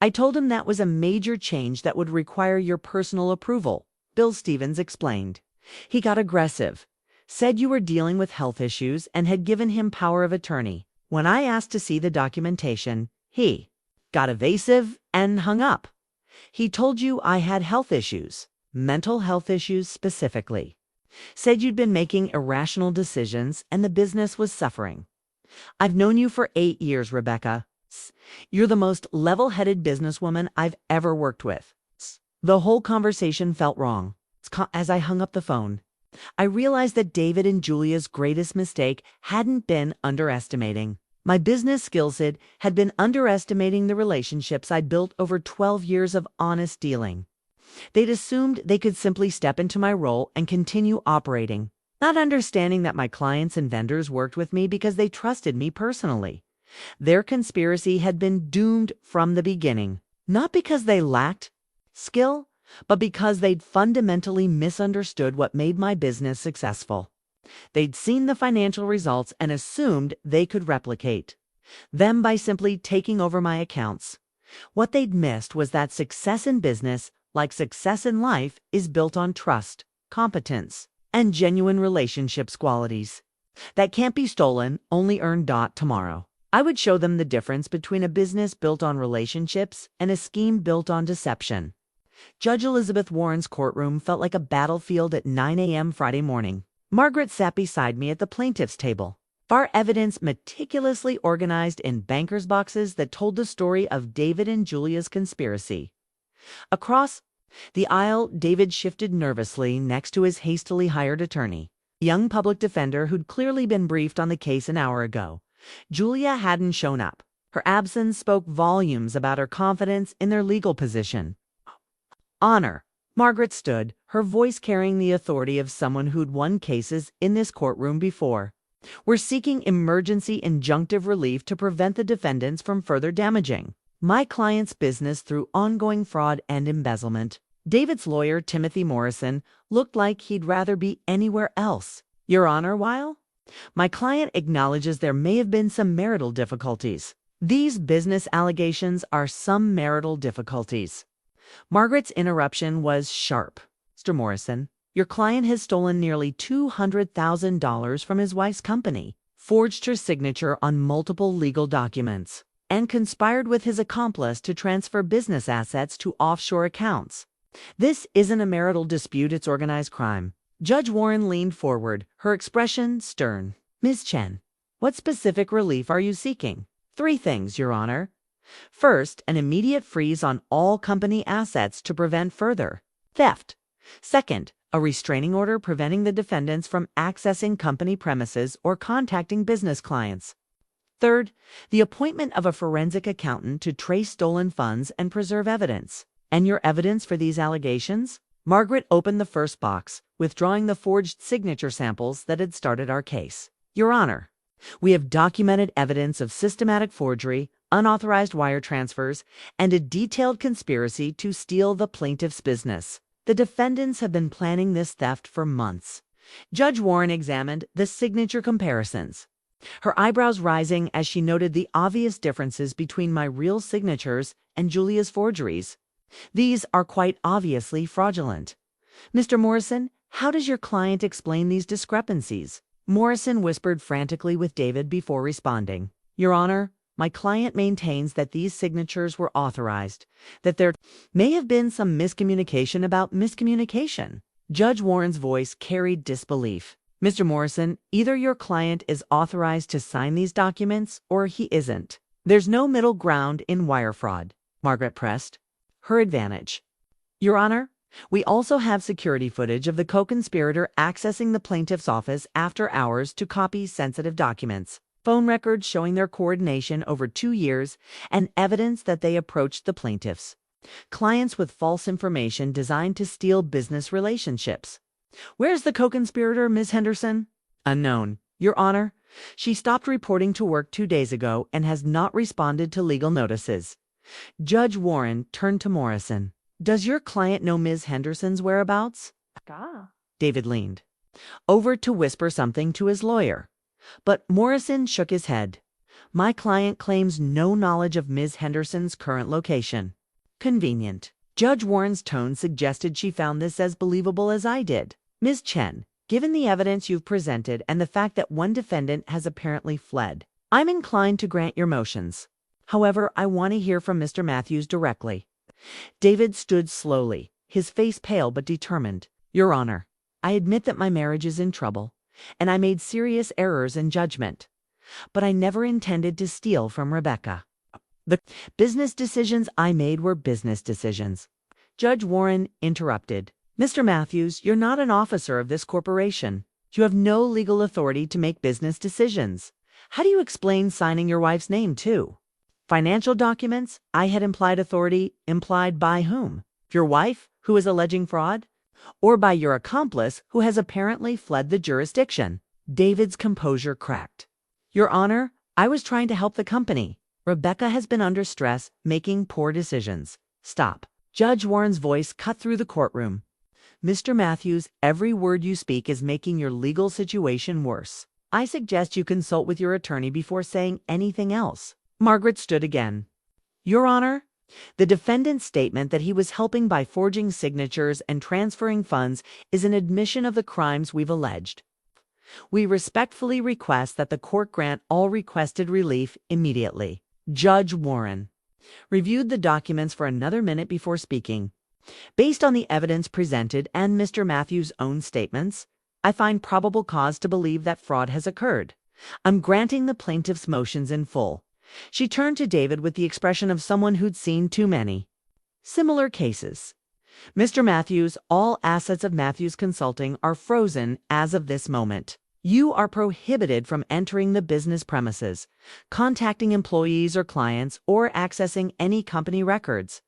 I told him that was a major change that would require your personal approval, Bill Stevens explained. He got aggressive, said you were dealing with health issues, and had given him power of attorney. When I asked to see the documentation, he got evasive and hung up. He told you I had health issues, mental health issues specifically. Said you'd been making irrational decisions and the business was suffering. I've known you for 8 years, Rebecca. You're the most level-headed businesswoman I've ever worked with. The whole conversation felt wrong. As I hung up the phone, I realized that David and Julia's greatest mistake hadn't been underestimating my business skills. It had been underestimating the relationships I'd built over 12 years of honest dealing. They'd assumed they could simply step into my role and continue operating, not understanding that my clients and vendors worked with me because they trusted me personally. Their conspiracy had been doomed from the beginning, not because they lacked skill, but because they'd fundamentally misunderstood what made my business successful. They'd seen the financial results and assumed they could replicate them by simply taking over my accounts. What they'd missed was that success in business, like success in life, is built on trust, competence, and genuine relationships qualities that can't be stolen, only earned. Tomorrow, I would show them the difference between a business built on relationships and a scheme built on deception. Judge Elizabeth Warren's courtroom felt like a battlefield at 9 a.m. Friday morning. Margaret sat beside me at the plaintiff's table. Bar evidence meticulously organized in banker's boxes that told the story of David and Julia's conspiracy. Across the aisle, David shifted nervously next to his hastily hired attorney, a young public defender who'd clearly been briefed on the case an hour ago. Julia hadn't shown up. Her absence spoke volumes about her confidence in their legal position. Honor. Margaret stood, her voice carrying the authority of someone who'd won cases in this courtroom before. We're seeking emergency injunctive relief to prevent the defendants from further damaging my client's business through ongoing fraud and embezzlement. David's lawyer, Timothy Morrison, looked like he'd rather be anywhere else. Your Honor, while my client acknowledges there may have been some marital difficulties, these business allegations are some marital difficulties. Margaret's interruption was sharp. Mr. Morrison, your client has stolen nearly $200,000 from his wife's company, forged her signature on multiple legal documents, and conspired with his accomplice to transfer business assets to offshore accounts. This isn't a marital dispute, it's organized crime. Judge Warren leaned forward, her expression stern. Ms. Chen, what specific relief are you seeking? 3 things, Your Honor. First, an immediate freeze on all company assets to prevent further theft. Second, a restraining order preventing the defendants from accessing company premises or contacting business clients. Third, the appointment of a forensic accountant to trace stolen funds and preserve evidence. And your evidence for these allegations? Margaret opened the first box, withdrawing the forged signature samples that had started our case. Your Honor, we have documented evidence of systematic forgery, unauthorized wire transfers, and a detailed conspiracy to steal the plaintiff's business. The defendants have been planning this theft for months. Judge Warren examined the signature comparisons, her eyebrows rising as she noted the obvious differences between my real signatures and Julia's forgeries. These are quite obviously fraudulent. Mr. Morrison, how does your client explain these discrepancies? Morrison whispered frantically with David before responding. Your Honor, my client maintains that these signatures were authorized, that there may have been some miscommunication about miscommunication. Judge Warren's voice carried disbelief. Mr. Morrison, either your client is authorized to sign these documents or he isn't. There's no middle ground in wire fraud, Margaret pressed. Her advantage. Your Honor, we also have security footage of the co-conspirator accessing the plaintiff's office after hours to copy sensitive documents, phone records showing their coordination over 2 years, and evidence that they approached the plaintiff's clients with false information designed to steal business relationships. Where's the co-conspirator, Ms. Henderson? Unknown, Your Honor. She stopped reporting to work 2 days ago and has not responded to legal notices. Judge Warren turned to Morrison. Does your client know Ms. Henderson's whereabouts? David leaned over to whisper something to his lawyer, but Morrison shook his head. My client claims no knowledge of Ms. Henderson's current location. Convenient. Judge Warren's tone suggested she found this as believable as I did. Ms. Chen, given the evidence you've presented and the fact that one defendant has apparently fled, I'm inclined to grant your motions. However, I want to hear from Mr. Matthews directly. David stood slowly, his face pale but determined. Your Honor, I admit that my marriage is in trouble, and I made serious errors in judgment. But I never intended to steal from Rebecca. The business decisions I made were business decisions. Judge Warren interrupted. Mr. Matthews, you're not an officer of this corporation. You have no legal authority to make business decisions. How do you explain signing your wife's name, too? Financial documents? I had implied authority. Implied by whom? Your wife, who is alleging fraud? Or by your accomplice, who has apparently fled the jurisdiction? David's composure cracked. Your Honor, I was trying to help the company. Rebecca has been under stress, making poor decisions. Stop. Judge Warren's voice cut through the courtroom. Mr. Matthews, every word you speak is making your legal situation worse. I suggest you consult with your attorney before saying anything else. Margaret stood again. Your Honor, the defendant's statement that he was helping by forging signatures and transferring funds is an admission of the crimes we've alleged. We respectfully request that the court grant all requested relief immediately. Judge Warren reviewed the documents for another minute before speaking. Based on the evidence presented and Mr. Matthews' own statements, I find probable cause to believe that fraud has occurred. I'm granting the plaintiff's motions in full. She turned to David with the expression of someone who'd seen too many similar cases. Mr. Matthews, all assets of Matthews Consulting are frozen as of this moment. You are prohibited from entering the business premises, contacting employees or clients, or accessing any company records.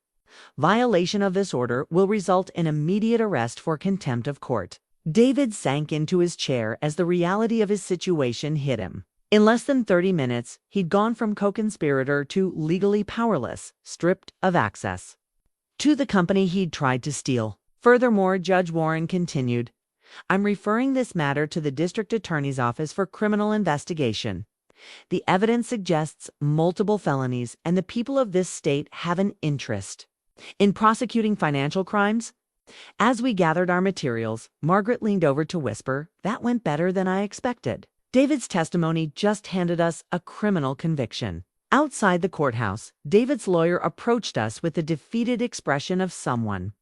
Violation of this order will result in immediate arrest for contempt of court. David sank into his chair as the reality of his situation hit him. In less than 30 minutes, he'd gone from co-conspirator to legally powerless, stripped of access to the company he'd tried to steal. Furthermore, Judge Warren continued, I'm referring this matter to the district attorney's office for criminal investigation. The evidence suggests multiple felonies, and the people of this state have an interest in prosecuting financial crimes. As we gathered our materials, Margaret leaned over to whisper, that went better than I expected. David's testimony just handed us a criminal conviction. Outside the courthouse, David's lawyer approached us with the defeated expression of someone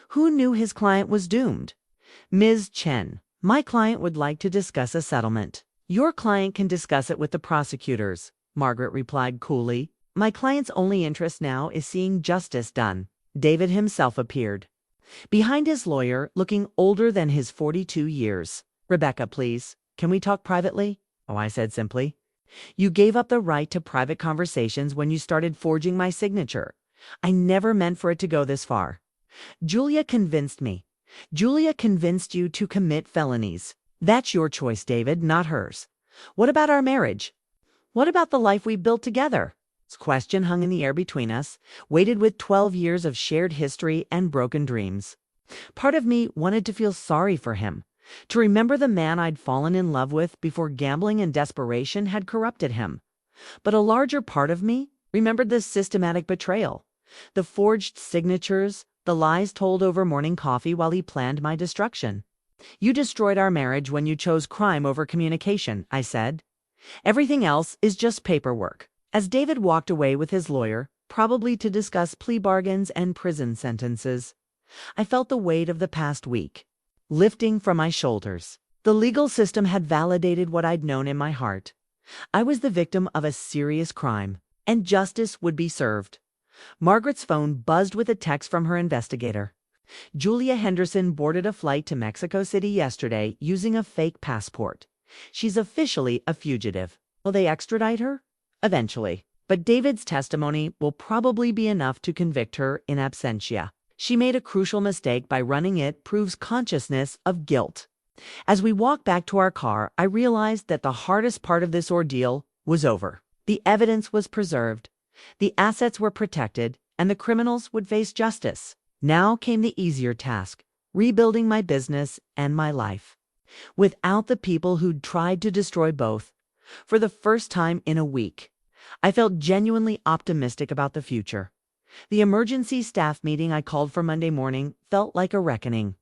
who knew his client was doomed. Ms. Chen, my client would like to discuss a settlement. Your client can discuss it with the prosecutors, Margaret replied coolly. My client's only interest now is seeing justice done. David himself appeared, behind his lawyer, looking older than his 42 years. Rebecca, please, can we talk privately? Oh, I said simply. You gave up the right to private conversations when you started forging my signature. I never meant for it to go this far. Julia convinced me. Julia convinced you to commit felonies. That's your choice, David, not hers. What about our marriage? What about the life we built together? This question hung in the air between us, weighted with 12 years of shared history and broken dreams. Part of me wanted to feel sorry for him, to remember the man I'd fallen in love with before gambling and desperation had corrupted him. But a larger part of me remembered the systematic betrayal, the forged signatures, the lies told over morning coffee while he planned my destruction. You destroyed our marriage when you chose crime over communication, I said. Everything else is just paperwork. As David walked away with his lawyer, probably to discuss plea bargains and prison sentences, I felt the weight of the past week lifting from my shoulders. The legal system had validated what I'd known in my heart. I was the victim of a serious crime, and justice would be served. Margaret's phone buzzed with a text from her investigator. Julia Henderson boarded a flight to Mexico City yesterday using a fake passport. She's officially a fugitive. Will they extradite her? Eventually. But David's testimony will probably be enough to convict her in absentia. She made a crucial mistake by running it proves consciousness of guilt. As we walked back to our car, I realized that the hardest part of this ordeal was over. The evidence was preserved, the assets were protected, and the criminals would face justice. Now came the easier task, rebuilding my business and my life. Without the people who'd tried to destroy both. For the first time in a week, I felt genuinely optimistic about the future. The emergency staff meeting I called for Monday morning felt like a reckoning.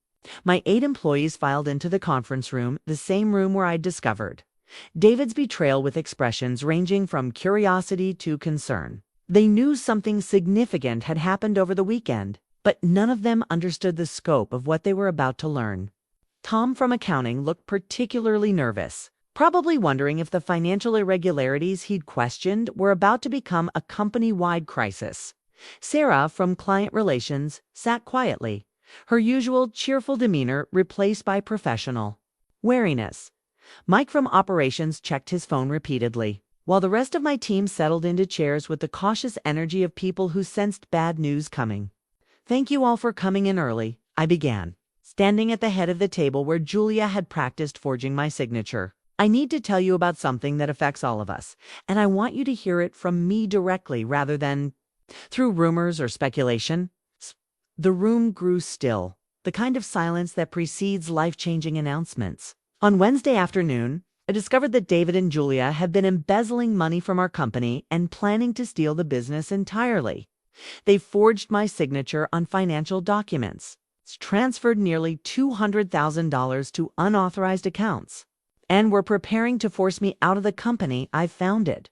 My 8 employees filed into the conference room, the same room where I'd discovered David's betrayal, with expressions ranging from curiosity to concern. They knew something significant had happened over the weekend, but none of them understood the scope of what they were about to learn. Tom from accounting looked particularly nervous, probably wondering if the financial irregularities he'd questioned were about to become a company-wide crisis. Sarah from client relations sat quietly, her usual cheerful demeanor replaced by professional wariness. Mike from operations checked his phone repeatedly, while the rest of my team settled into chairs with the cautious energy of people who sensed bad news coming. Thank you all for coming in early, I began, standing at the head of the table where Julia had practiced forging my signature. I need to tell you about something that affects all of us, and I want you to hear it from me directly rather than through rumors or speculation. The room grew still, the kind of silence that precedes life-changing announcements. On Wednesday afternoon, I discovered that David and Julia had been embezzling money from our company and planning to steal the business entirely. They forged my signature on financial documents, transferred nearly $200,000 to unauthorized accounts, and were preparing to force me out of the company I founded.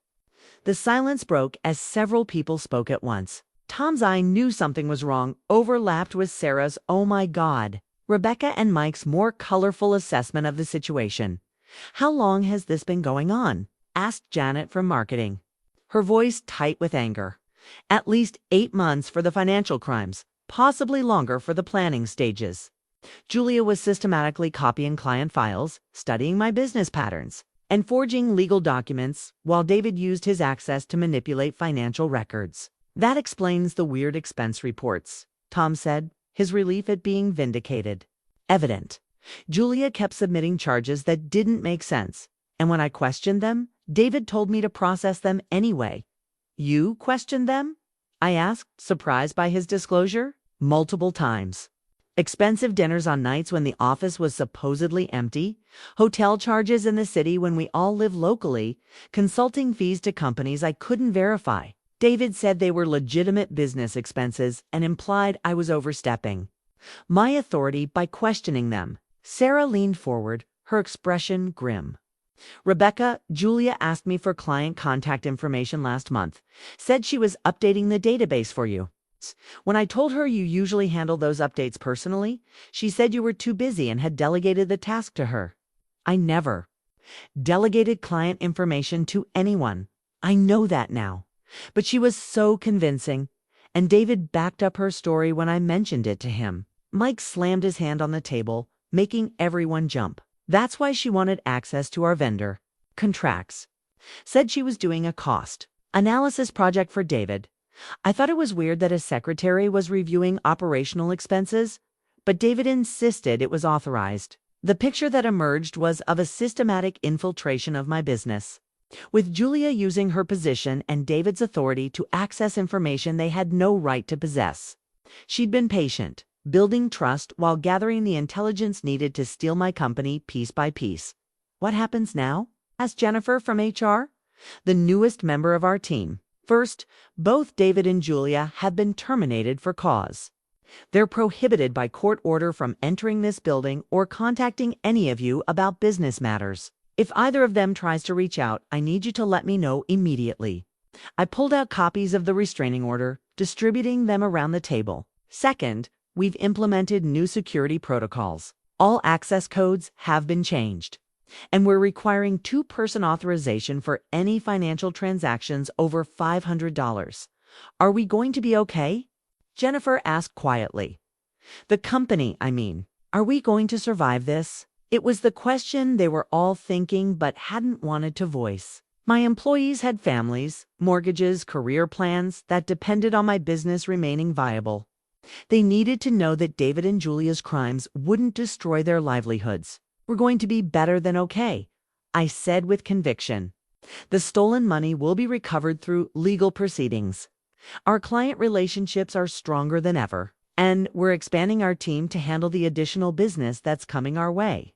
The silence broke as several people spoke at once. Tom's "I knew something was wrong" overlapped with Sarah's "Oh my God." Rebecca and Mike's more colorful assessment of the situation. "How long has this been going on?" asked Janet from marketing, her voice tight with anger. "At least 8 months for the financial crimes, possibly longer for the planning stages." Julia was systematically copying client files, studying my business patterns, and forging legal documents, while David used his access to manipulate financial records. "That explains the weird expense reports," Tom said, his relief at being vindicated evident. Julia kept submitting charges that didn't make sense, and when I questioned them, David told me to process them anyway. "You questioned them?" I asked, surprised by his disclosure. "Multiple times. Expensive dinners on nights when the office was supposedly empty, hotel charges in the city when we all live locally, consulting fees to companies I couldn't verify. David said they were legitimate business expenses and implied I was overstepping my authority by questioning them." Sarah leaned forward, her expression grim. "Rebecca, Julia asked me for client contact information last month, said she was updating the database for you. When I told her you usually handle those updates personally, she said you were too busy and had delegated the task to her. I never delegated client information to anyone. I know that now. But she was so convincing, and David backed up her story when I mentioned it to him. Mike slammed his hand on the table, making everyone jump. That's why she wanted access to our vendor contracts. Said she was doing a cost analysis project for David. I thought it was weird that his secretary was reviewing operational expenses, but David insisted it was authorized. The picture that emerged was of a systematic infiltration of my business, with Julia using her position and David's authority to access information they had no right to possess. She'd been patient, building trust while gathering the intelligence needed to steal my company piece by piece. What happens now? Asked Jennifer from HR, the newest member of our team. First, both David and Julia have been terminated for cause. They're prohibited by court order from entering this building or contacting any of you about business matters. If either of them tries to reach out, I need you to let me know immediately. I pulled out copies of the restraining order, distributing them around the table. Second, we've implemented new security protocols. All access codes have been changed, and we're requiring two-person authorization for any financial transactions over $500. Are we going to be okay? Jennifer asked quietly. The company, I mean. Are we going to survive this? It was the question they were all thinking but hadn't wanted to voice. My employees had families, mortgages, career plans that depended on my business remaining viable. They needed to know that David and Julia's crimes wouldn't destroy their livelihoods. We're going to be better than okay, I said with conviction. The stolen money will be recovered through legal proceedings. Our client relationships are stronger than ever, and we're expanding our team to handle the additional business that's coming our way.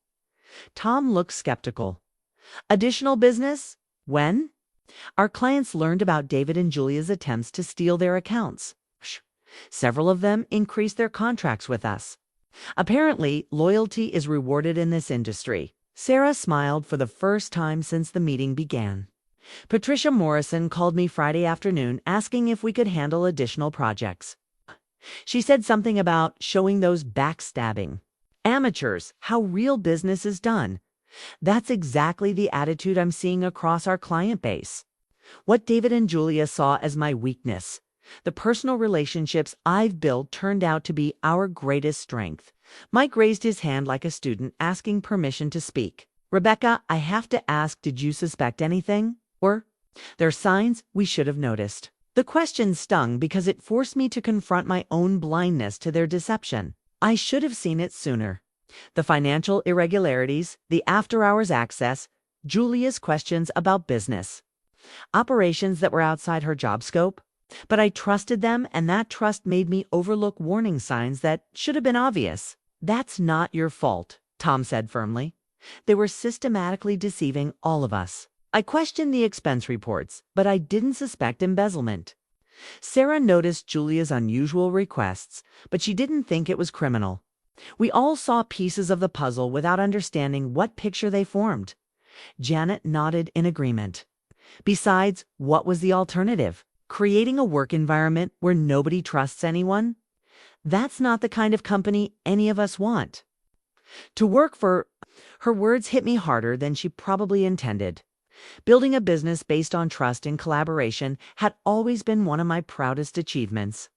Tom looked skeptical. Additional business? When? Our clients learned about David and Julia's attempts to steal their accounts. Several of them increased their contracts with us. Apparently, loyalty is rewarded in this industry. Sarah smiled for the first time since the meeting began. Patricia Morrison called me Friday afternoon asking if we could handle additional projects. She said something about showing those backstabbing amateurs how real business is done. That's exactly the attitude I'm seeing across our client base. What David and Julia saw as my weakness, the personal relationships I've built, turned out to be our greatest strength. Mike raised his hand like a student asking permission to speak. Rebecca, I have to ask, did you suspect anything? Or there are signs we should have noticed. The question stung because it forced me to confront my own blindness to their deception. I should have seen it sooner. The financial irregularities, the after-hours access, Julia's questions about business, operations that were outside her job scope. But I trusted them, and that trust made me overlook warning signs that should have been obvious. That's not your fault, Tom said firmly. They were systematically deceiving all of us. I questioned the expense reports, but I didn't suspect embezzlement. Sarah noticed Julia's unusual requests, but she didn't think it was criminal. We all saw pieces of the puzzle without understanding what picture they formed. Janet nodded in agreement. Besides, what was the alternative? Creating a work environment where nobody trusts anyone? That's not the kind of company any of us want. To work for, her words hit me harder than she probably intended. Building a business based on trust and collaboration had always been one of my proudest achievements.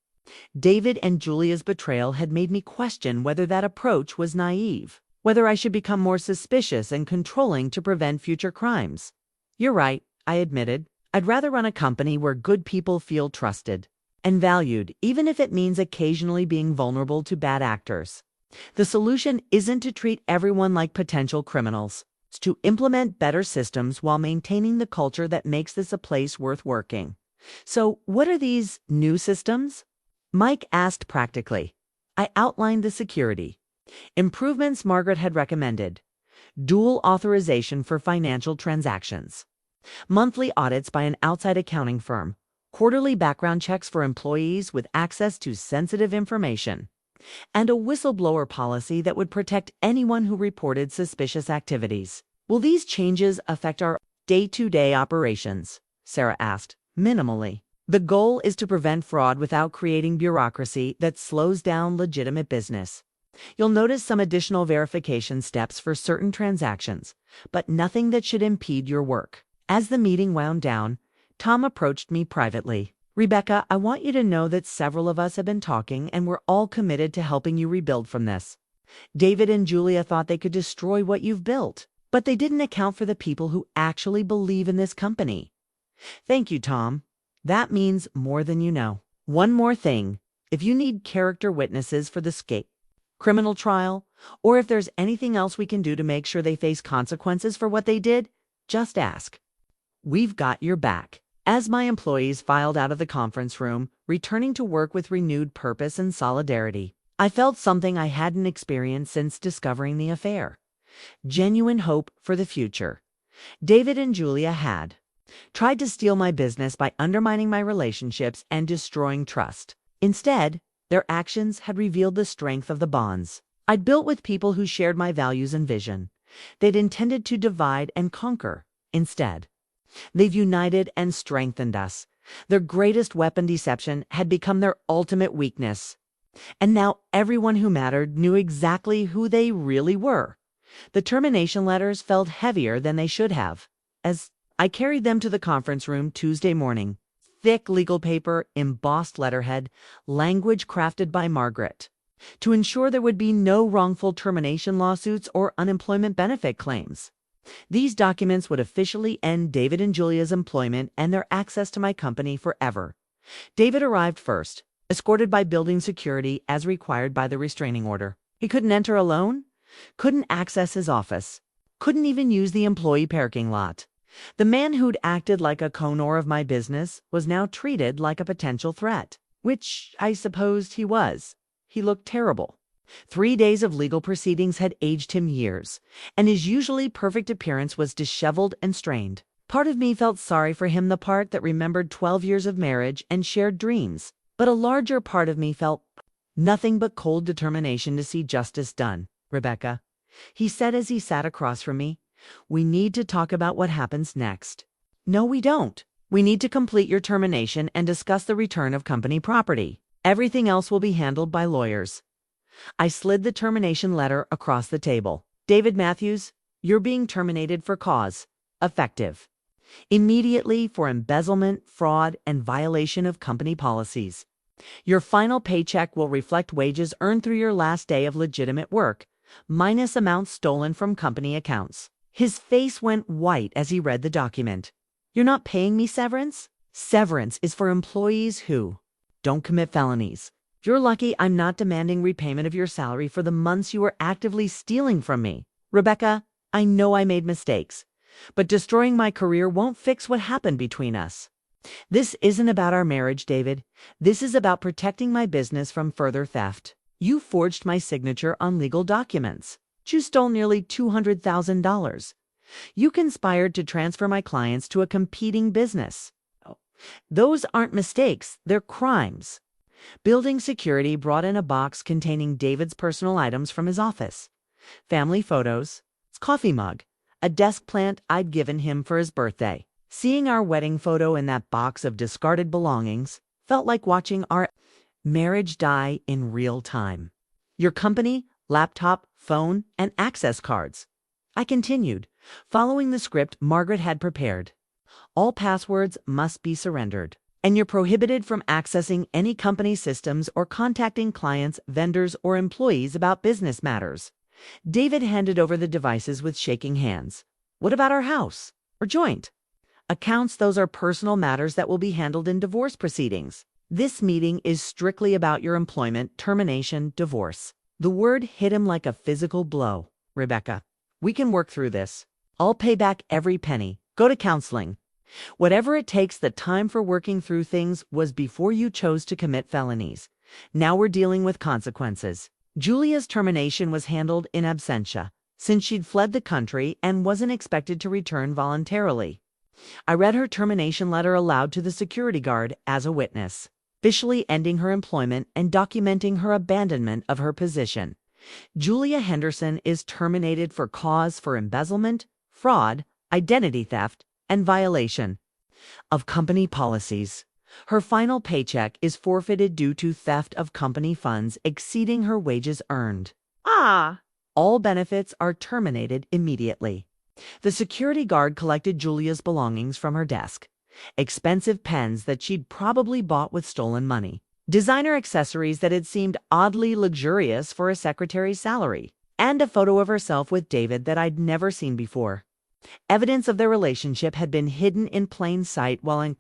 David and Julia's betrayal had made me question whether that approach was naive, whether I should become more suspicious and controlling to prevent future crimes. You're right, I admitted. I'd rather run a company where good people feel trusted and valued, even if it means occasionally being vulnerable to bad actors. The solution isn't to treat everyone like potential criminals. It's to implement better systems while maintaining the culture that makes this a place worth working. So, what are these new systems? Mike asked practically. I outlined the security improvements Margaret had recommended. Dual authorization for financial transactions. Monthly audits by an outside accounting firm, quarterly background checks for employees with access to sensitive information, and a whistleblower policy that would protect anyone who reported suspicious activities. Will these changes affect our day-to-day operations? Sarah asked, minimally. The goal is to prevent fraud without creating bureaucracy that slows down legitimate business. You'll notice some additional verification steps for certain transactions, but nothing that should impede your work. As the meeting wound down, Tom approached me privately. Rebecca, I want you to know that several of us have been talking and we're all committed to helping you rebuild from this. David and Julia thought they could destroy what you've built, but they didn't account for the people who actually believe in this company. Thank you, Tom. That means more than you know. One more thing. If you need character witnesses for the criminal trial, or if there's anything else we can do to make sure they face consequences for what they did, just ask. We've got your back. As my employees filed out of the conference room, returning to work with renewed purpose and solidarity, I felt something I hadn't experienced since discovering the affair. Genuine hope for the future. David and Julia had tried to steal my business by undermining my relationships and destroying trust. Instead, their actions had revealed the strength of the bonds I'd built with people who shared my values and vision. They'd intended to divide and conquer. Instead, they've united and strengthened us. Their greatest weapon, deception, had become their ultimate weakness. And now everyone who mattered knew exactly who they really were. The termination letters felt heavier than they should have. As I carried them to the conference room Tuesday morning, thick legal paper, embossed letterhead, language crafted by Margaret, to ensure there would be no wrongful termination lawsuits or unemployment benefit claims. These documents would officially end David and Julia's employment and their access to my company forever. David arrived first, escorted by building security as required by the restraining order. He couldn't enter alone, couldn't access his office, couldn't even use the employee parking lot. The man who'd acted like a conor of my business was now treated like a potential threat, which I supposed he was. He looked terrible. 3 days of legal proceedings had aged him years, and his usually perfect appearance was disheveled and strained. Part of me felt sorry for him, the part that remembered 12 years of marriage and shared dreams, but a larger part of me felt nothing but cold determination to see justice done. Rebecca, he said as he sat across from me, we need to talk about what happens next. No, we don't. We need to complete your termination and discuss the return of company property. Everything else will be handled by lawyers. I slid the termination letter across the table. David Matthews, you're being terminated for cause. Effective immediately for embezzlement, fraud, and violation of company policies. Your final paycheck will reflect wages earned through your last day of legitimate work, minus amounts stolen from company accounts. His face went white as he read the document. You're not paying me severance? Severance is for employees who don't commit felonies. If you're lucky, I'm not demanding repayment of your salary for the months you were actively stealing from me. Rebecca, I know I made mistakes, but destroying my career won't fix what happened between us. This isn't about our marriage, David. This is about protecting my business from further theft. You forged my signature on legal documents. You stole nearly $200,000. You conspired to transfer my clients to a competing business. Those aren't mistakes, they're crimes. Building security brought in a box containing David's personal items from his office. Family photos, his coffee mug, a desk plant I'd given him for his birthday. Seeing our wedding photo in that box of discarded belongings felt like watching our marriage die in real time. Your company, laptop, phone, and access cards. I continued, following the script Margaret had prepared. All passwords must be surrendered, and you're prohibited from accessing any company systems or contacting clients, vendors, or employees about business matters. David handed over the devices with shaking hands. What about our house? Or joint? Accounts, those are personal matters that will be handled in divorce proceedings. This meeting is strictly about your employment, termination, divorce. The word hit him like a physical blow. Rebecca, we can work through this. I'll pay back every penny. Go to counseling. Whatever it takes, the time for working through things was before you chose to commit felonies. Now we're dealing with consequences. Julia's termination was handled in absentia, since she'd fled the country and wasn't expected to return voluntarily. I read her termination letter aloud to the security guard as a witness, officially ending her employment and documenting her abandonment of her position. Julia Henderson is terminated for cause for embezzlement, fraud, identity theft, and violation of company policies. Her final paycheck is forfeited due to theft of company funds exceeding her wages earned. Ah, All benefits are terminated immediately. The security guard collected Julia's belongings from her desk. Expensive pens that she'd probably bought with stolen money. Designer accessories that had seemed oddly luxurious for a secretary's salary. And a photo of herself with David that I'd never seen before. Evidence of their relationship had been hidden in plain sight while I'd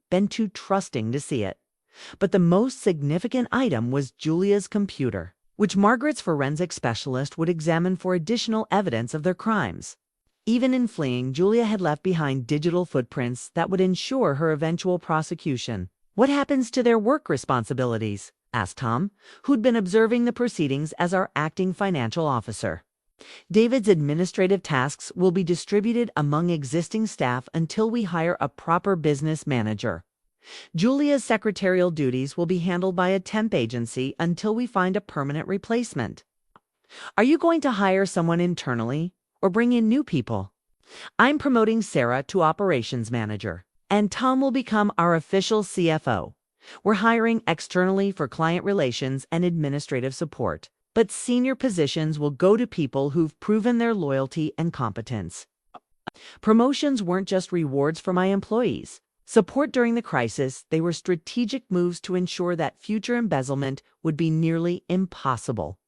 been too trusting to see it. But the most significant item was Julia's computer, which Margaret's forensic specialist would examine for additional evidence of their crimes. Even in fleeing, Julia had left behind digital footprints that would ensure her eventual prosecution. "What happens to their work responsibilities?" asked Tom, who'd been observing the proceedings as our acting financial officer. "David's administrative tasks will be distributed among existing staff until we hire a proper business manager. Julia's secretarial duties will be handled by a temp agency until we find a permanent replacement." "Are you going to hire someone internally or bring in new people?" "I'm promoting Sarah to operations manager, and Tom will become our official CFO. We're hiring externally for client relations and administrative support, but senior positions will go to people who've proven their loyalty and competence." Promotions weren't just rewards for my employees. Support during the crisis, they were strategic moves to ensure that future embezzlement would be nearly impossible.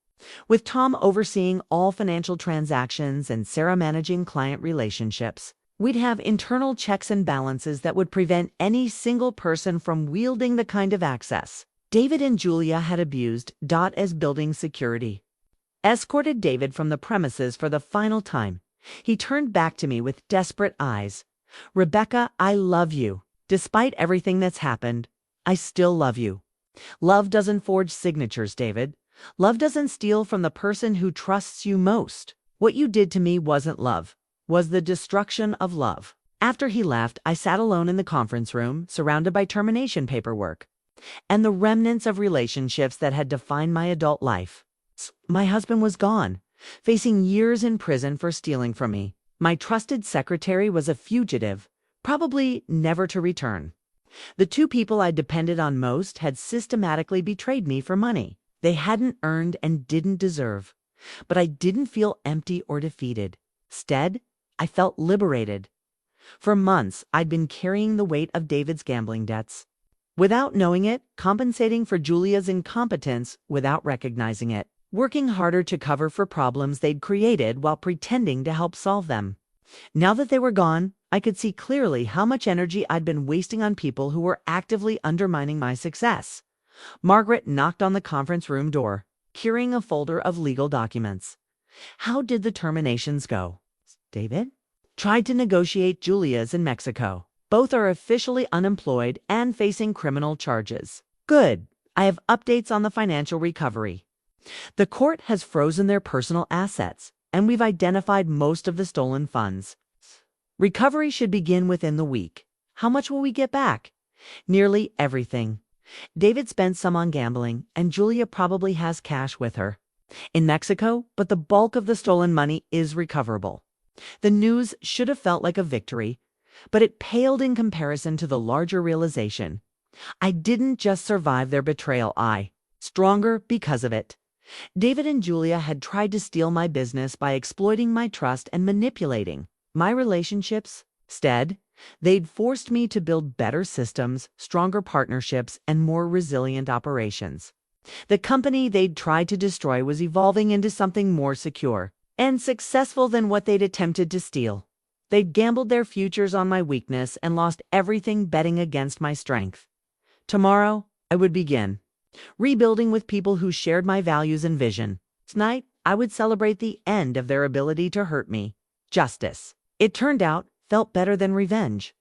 With Tom overseeing all financial transactions and Sarah managing client relationships, we'd have internal checks and balances that would prevent any single person from wielding the kind of access David and Julia had abused. As building security escorted David from the premises for the final time, he turned back to me with desperate eyes. "Rebecca, I love you. Despite everything that's happened, I still love you. Love doesn't forge signatures, David. Love doesn't steal from the person who trusts you most. What you did to me wasn't love, was the destruction of love." After he left, I sat alone in the conference room, surrounded by termination paperwork and the remnants of relationships that had defined my adult life. My husband was gone, facing years in prison for stealing from me. My trusted secretary was a fugitive, probably never to return. The two people I depended on most had systematically betrayed me for money they hadn't earned and didn't deserve. But I didn't feel empty or defeated. Instead, I felt liberated. For months, I'd been carrying the weight of David's gambling debts. Without knowing it, compensating for Julia's incompetence without recognizing it. Working harder to cover for problems they'd created while pretending to help solve them. Now that they were gone, I could see clearly how much energy I'd been wasting on people who were actively undermining my success. Margaret knocked on the conference room door, carrying a folder of legal documents. "How did the terminations go?" "David tried to negotiate Julia's in Mexico. Both are officially unemployed and facing criminal charges." "Good. I have updates on the financial recovery. The court has frozen their personal assets, and we've identified most of the stolen funds. Recovery should begin within the week." "How much will we get back?" "Nearly everything. David spent some on gambling, and Julia probably has cash with her in Mexico, but the bulk of the stolen money is recoverable." The news should have felt like a victory, but it paled in comparison to the larger realization. I didn't just survive their betrayal, stronger because of it. David and Julia had tried to steal my business by exploiting my trust and manipulating my relationships. Instead, they'd forced me to build better systems, stronger partnerships, and more resilient operations. The company they'd tried to destroy was evolving into something more secure and successful than what they'd attempted to steal. They'd gambled their futures on my weakness and lost everything betting against my strength. Tomorrow, I would begin rebuilding with people who shared my values and vision. Tonight, I would celebrate the end of their ability to hurt me. Justice. It turned out, felt better than revenge.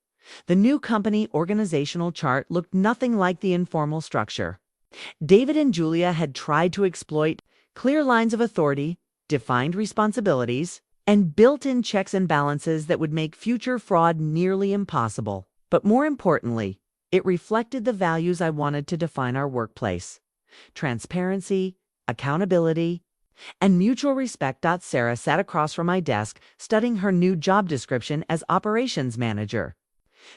The new company organizational chart looked nothing like the informal structure David and Julia had tried to exploit. Clear lines of authority, defined responsibilities, and built-in checks and balances that would make future fraud nearly impossible. But more importantly, it reflected the values I wanted to define our workplace: transparency, accountability, and mutual respect. Sarah sat across from my desk, studying her new job description as operations manager.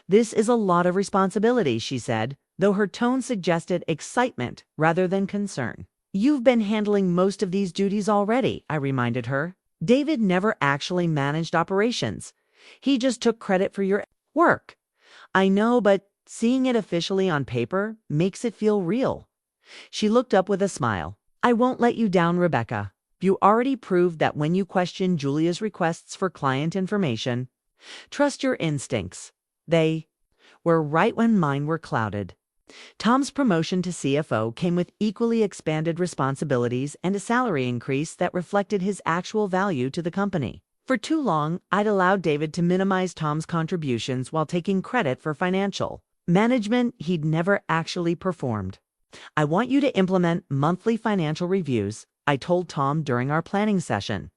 "This is a lot of responsibility," she said, though her tone suggested excitement rather than concern. "You've been handling most of these duties already," I reminded her. "David never actually managed operations. He just took credit for your work." "I know, but seeing it officially on paper makes it feel real." She looked up with a smile. "I won't let you down, Rebecca. You already proved that when you questioned Julia's requests for client information. Trust your instincts. They were right when mine were clouded." Tom's promotion to CFO came with equally expanded responsibilities and a salary increase that reflected his actual value to the company. For too long, I'd allowed David to minimize Tom's contributions while taking credit for financial management he'd never actually performed. "I want you to implement monthly financial reviews," I told Tom during our planning session.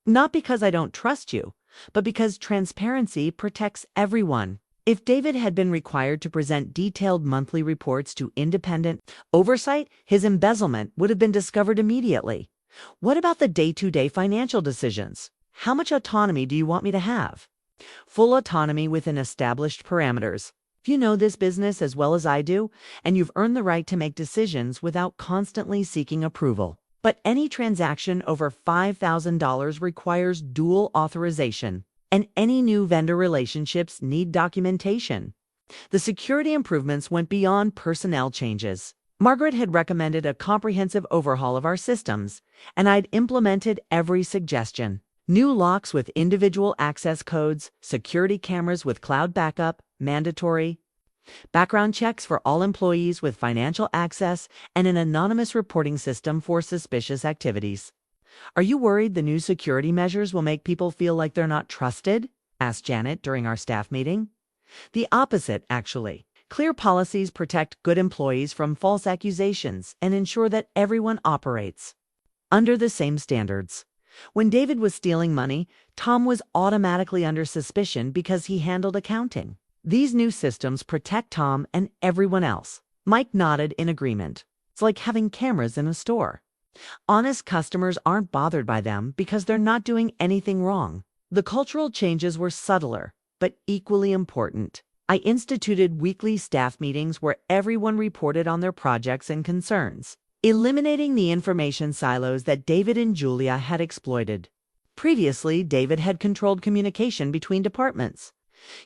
"Not because I don't trust you, but because transparency protects everyone." If David had been required to present detailed monthly reports to independent oversight, his embezzlement would have been discovered immediately. "What about the day-to-day financial decisions? How much autonomy do you want me to have?" "Full autonomy within established parameters. If you know this business as well as I do, and you've earned the right to make decisions without constantly seeking approval. But any transaction over $5,000 requires dual authorization, and any new vendor relationships need documentation." The security improvements went beyond personnel changes. Margaret had recommended a comprehensive overhaul of our systems, and I'd implemented every suggestion. New locks with individual access codes, security cameras with cloud backup, mandatory background checks for all employees with financial access, and an anonymous reporting system for suspicious activities. "Are you worried the new security measures will make people feel like they're not trusted?" asked Janet during our staff meeting. "The opposite, actually. Clear policies protect good employees from false accusations and ensure that everyone operates under the same standards." When David was stealing money, Tom was automatically under suspicion because he handled accounting. These new systems protect Tom and everyone else. Mike nodded in agreement. "It's like having cameras in a store. Honest customers aren't bothered by them because they're not doing anything wrong." The cultural changes were subtler, but equally important. I instituted weekly staff meetings where everyone reported on their projects and concerns, eliminating the information silos that David and Julia had exploited. Previously, David had controlled communication between departments,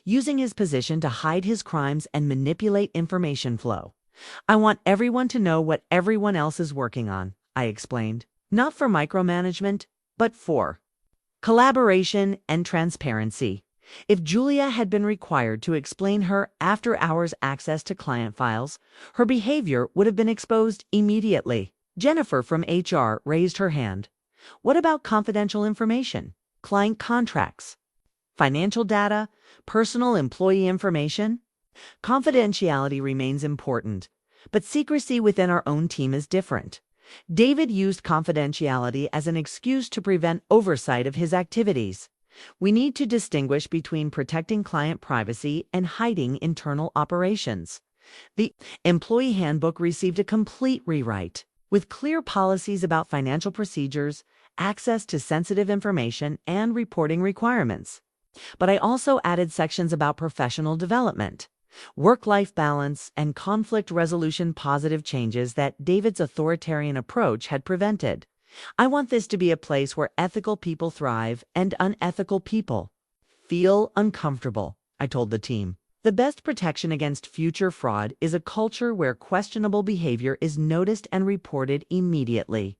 using his position to hide his crimes and manipulate information flow. "I want everyone to know what everyone else is working on," I explained. "Not for micromanagement, but for collaboration and transparency." If Julia had been required to explain her after-hours access to client files, her behavior would have been exposed immediately. Jennifer from HR raised her hand. "What about confidential information, client contracts, financial data, personal employee information?" "Confidentiality remains important, but secrecy within our own team is different." David used confidentiality as an excuse to prevent oversight of his activities. We need to distinguish between protecting client privacy and hiding internal operations. The employee handbook received a complete rewrite, with clear policies about financial procedures, access to sensitive information, and reporting requirements. But I also added sections about professional development, work-life balance, and conflict resolution, positive changes that David's authoritarian approach had prevented. "I want this to be a place where ethical people thrive and unethical people feel uncomfortable," I told the team. "The best protection against future fraud is a culture where questionable behavior is noticed and reported immediately."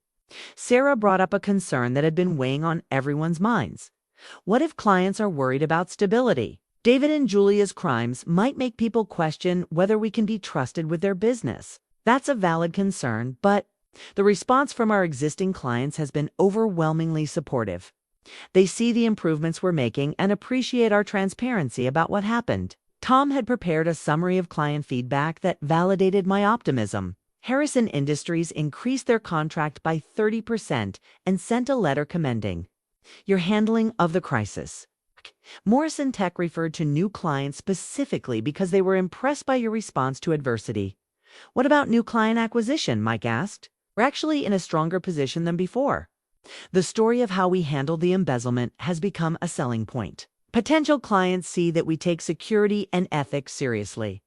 Sarah brought up a concern that had been weighing on everyone's minds. What if clients are worried about stability? David and Julia's crimes might make people question whether we can be trusted with their business. That's a valid concern, but the response from our existing clients has been overwhelmingly supportive. They see the improvements we're making and appreciate our transparency about what happened. Tom had prepared a summary of client feedback that validated my optimism. Harrison Industries increased their contract by 30% and sent a letter commending your handling of the crisis. Morrison Tech referred to new clients specifically because they were impressed by your response to adversity. "What about new client acquisition?" Mike asked. "We're actually in a stronger position than before." The story of how we handled the embezzlement has become a selling point. Potential clients see that we take security and ethics seriously.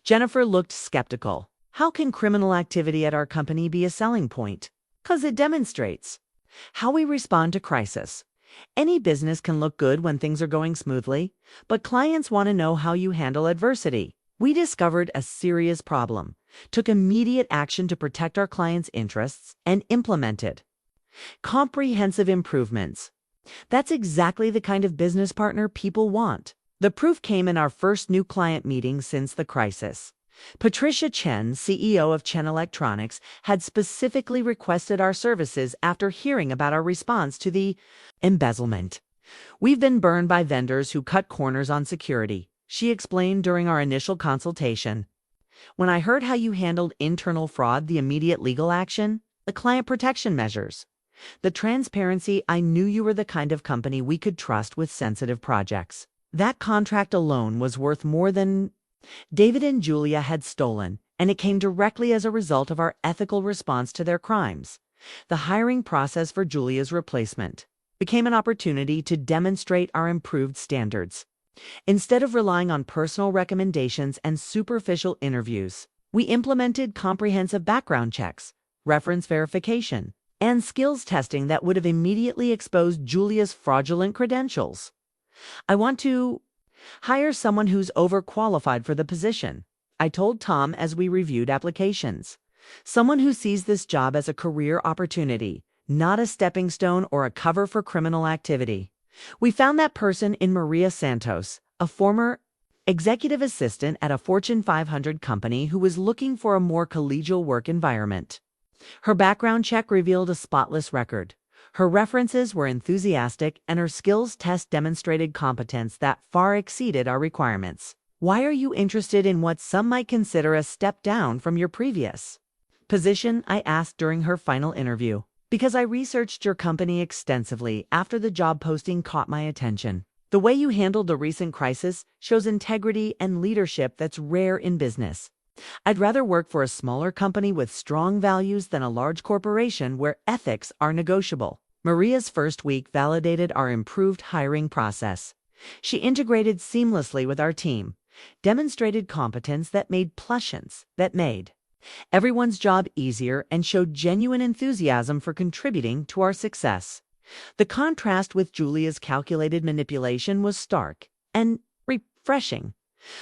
Jennifer looked skeptical. How can criminal activity at our company be a selling point? 'Cause it demonstrates how we respond to crisis. Any business can look good when things are going smoothly, but clients want to know how you handle adversity. We discovered a serious problem, took immediate action to protect our clients' interests, and implemented comprehensive improvements. That's exactly the kind of business partner people want. The proof came in our first new client meeting since the crisis. Patricia Chen, CEO of Chen Electronics, had specifically requested our services after hearing about our response to the embezzlement. We've been burned by vendors who cut corners on security, she explained during our initial consultation. When I heard how you handled internal fraud, the immediate legal action, the client protection measures, the transparency, I knew you were the kind of company we could trust with sensitive projects. That contract alone was worth more than David and Julia had stolen, and it came directly as a result of our ethical response to their crimes. The hiring process for Julia's replacement became an opportunity to demonstrate our improved standards. Instead of relying on personal recommendations and superficial interviews, we implemented comprehensive background checks, reference verification, and skills testing that would have immediately exposed Julia's fraudulent credentials. I want to hire someone who's overqualified for the position, I told Tom as we reviewed applications. Someone who sees this job as a career opportunity, not a stepping stone or a cover for criminal activity. We found that person in Maria Santos, a former executive assistant at a Fortune 500 company who was looking for a more collegial work environment. Her background check revealed a spotless record. Her references were enthusiastic, and her skills test demonstrated competence that far exceeded our requirements. Why are you interested in what some might consider a step down from your previous position? I asked during her final interview. Because I researched your company extensively after the job posting caught my attention. The way you handled the recent crisis shows integrity and leadership that's rare in business. I'd rather work for a smaller company with strong values than a large corporation where ethics are negotiable. Maria's first week validated our improved hiring process. She integrated seamlessly with our team, demonstrated competence that made everyone's job easier, and showed genuine enthusiasm for contributing to our success. The contrast with Julia's calculated manipulation was stark and refreshing.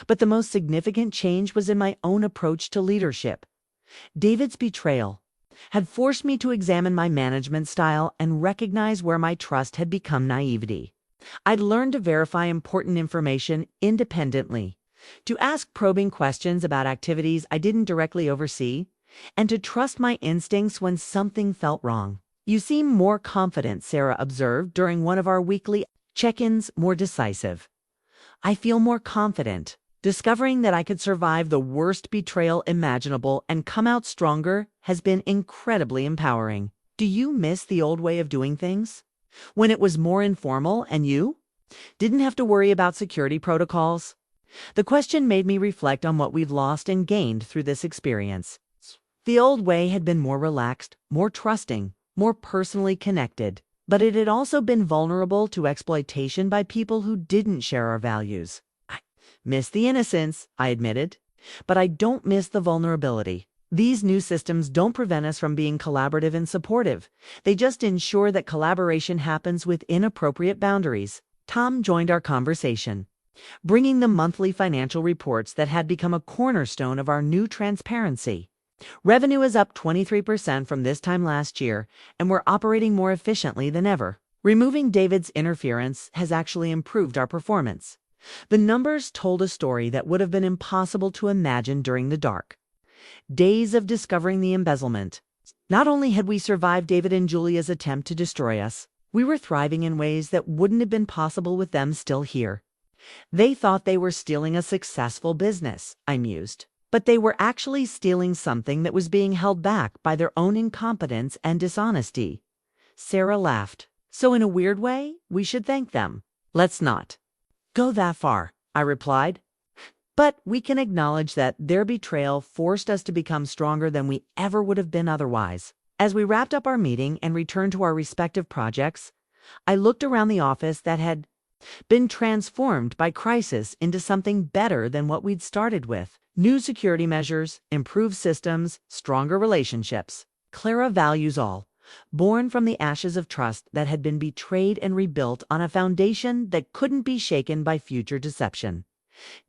But the most significant change was in my own approach to leadership. David's betrayal had forced me to examine my management style and recognize where my trust had become naivety. I'd learned to verify important information independently, to ask probing questions about activities I didn't directly oversee, and to trust my instincts when something felt wrong. You seem more confident, Sarah observed during one of our weekly check-ins, more decisive. I feel more confident. Discovering that I could survive the worst betrayal imaginable and come out stronger has been incredibly empowering. Do you miss the old way of doing things? When it was more informal and you didn't have to worry about security protocols? The question made me reflect on what we've lost and gained through this experience. The old way had been more relaxed, more trusting, more personally connected, but it had also been vulnerable to exploitation by people who didn't share our values. I miss the innocence, I admitted, but I don't miss the vulnerability. These new systems don't prevent us from being collaborative and supportive. They just ensure that collaboration happens within appropriate boundaries. Tom joined our conversation, bringing the monthly financial reports that had become a cornerstone of our new transparency. Revenue is up 23% from this time last year, and we're operating more efficiently than ever. Removing David's interference has actually improved our performance. The numbers told a story that would have been impossible to imagine during the dark days of discovering the embezzlement. Not only had we survived David and Julia's attempt to destroy us, we were thriving in ways that wouldn't have been possible with them still here. They thought they were stealing a successful business, I mused. But they were actually stealing something that was being held back by their own incompetence and dishonesty. Sarah laughed. So in a weird way, we should thank them. Let's not go that far, I replied. But we can acknowledge that their betrayal forced us to become stronger than we ever would have been otherwise. As we wrapped up our meeting and returned to our respective projects, I looked around the office that had been transformed by crisis into something better than what we'd started with. New security measures, improved systems, stronger relationships. Clara values all, born from the ashes of trust that had been betrayed and rebuilt on a foundation that couldn't be shaken by future deception.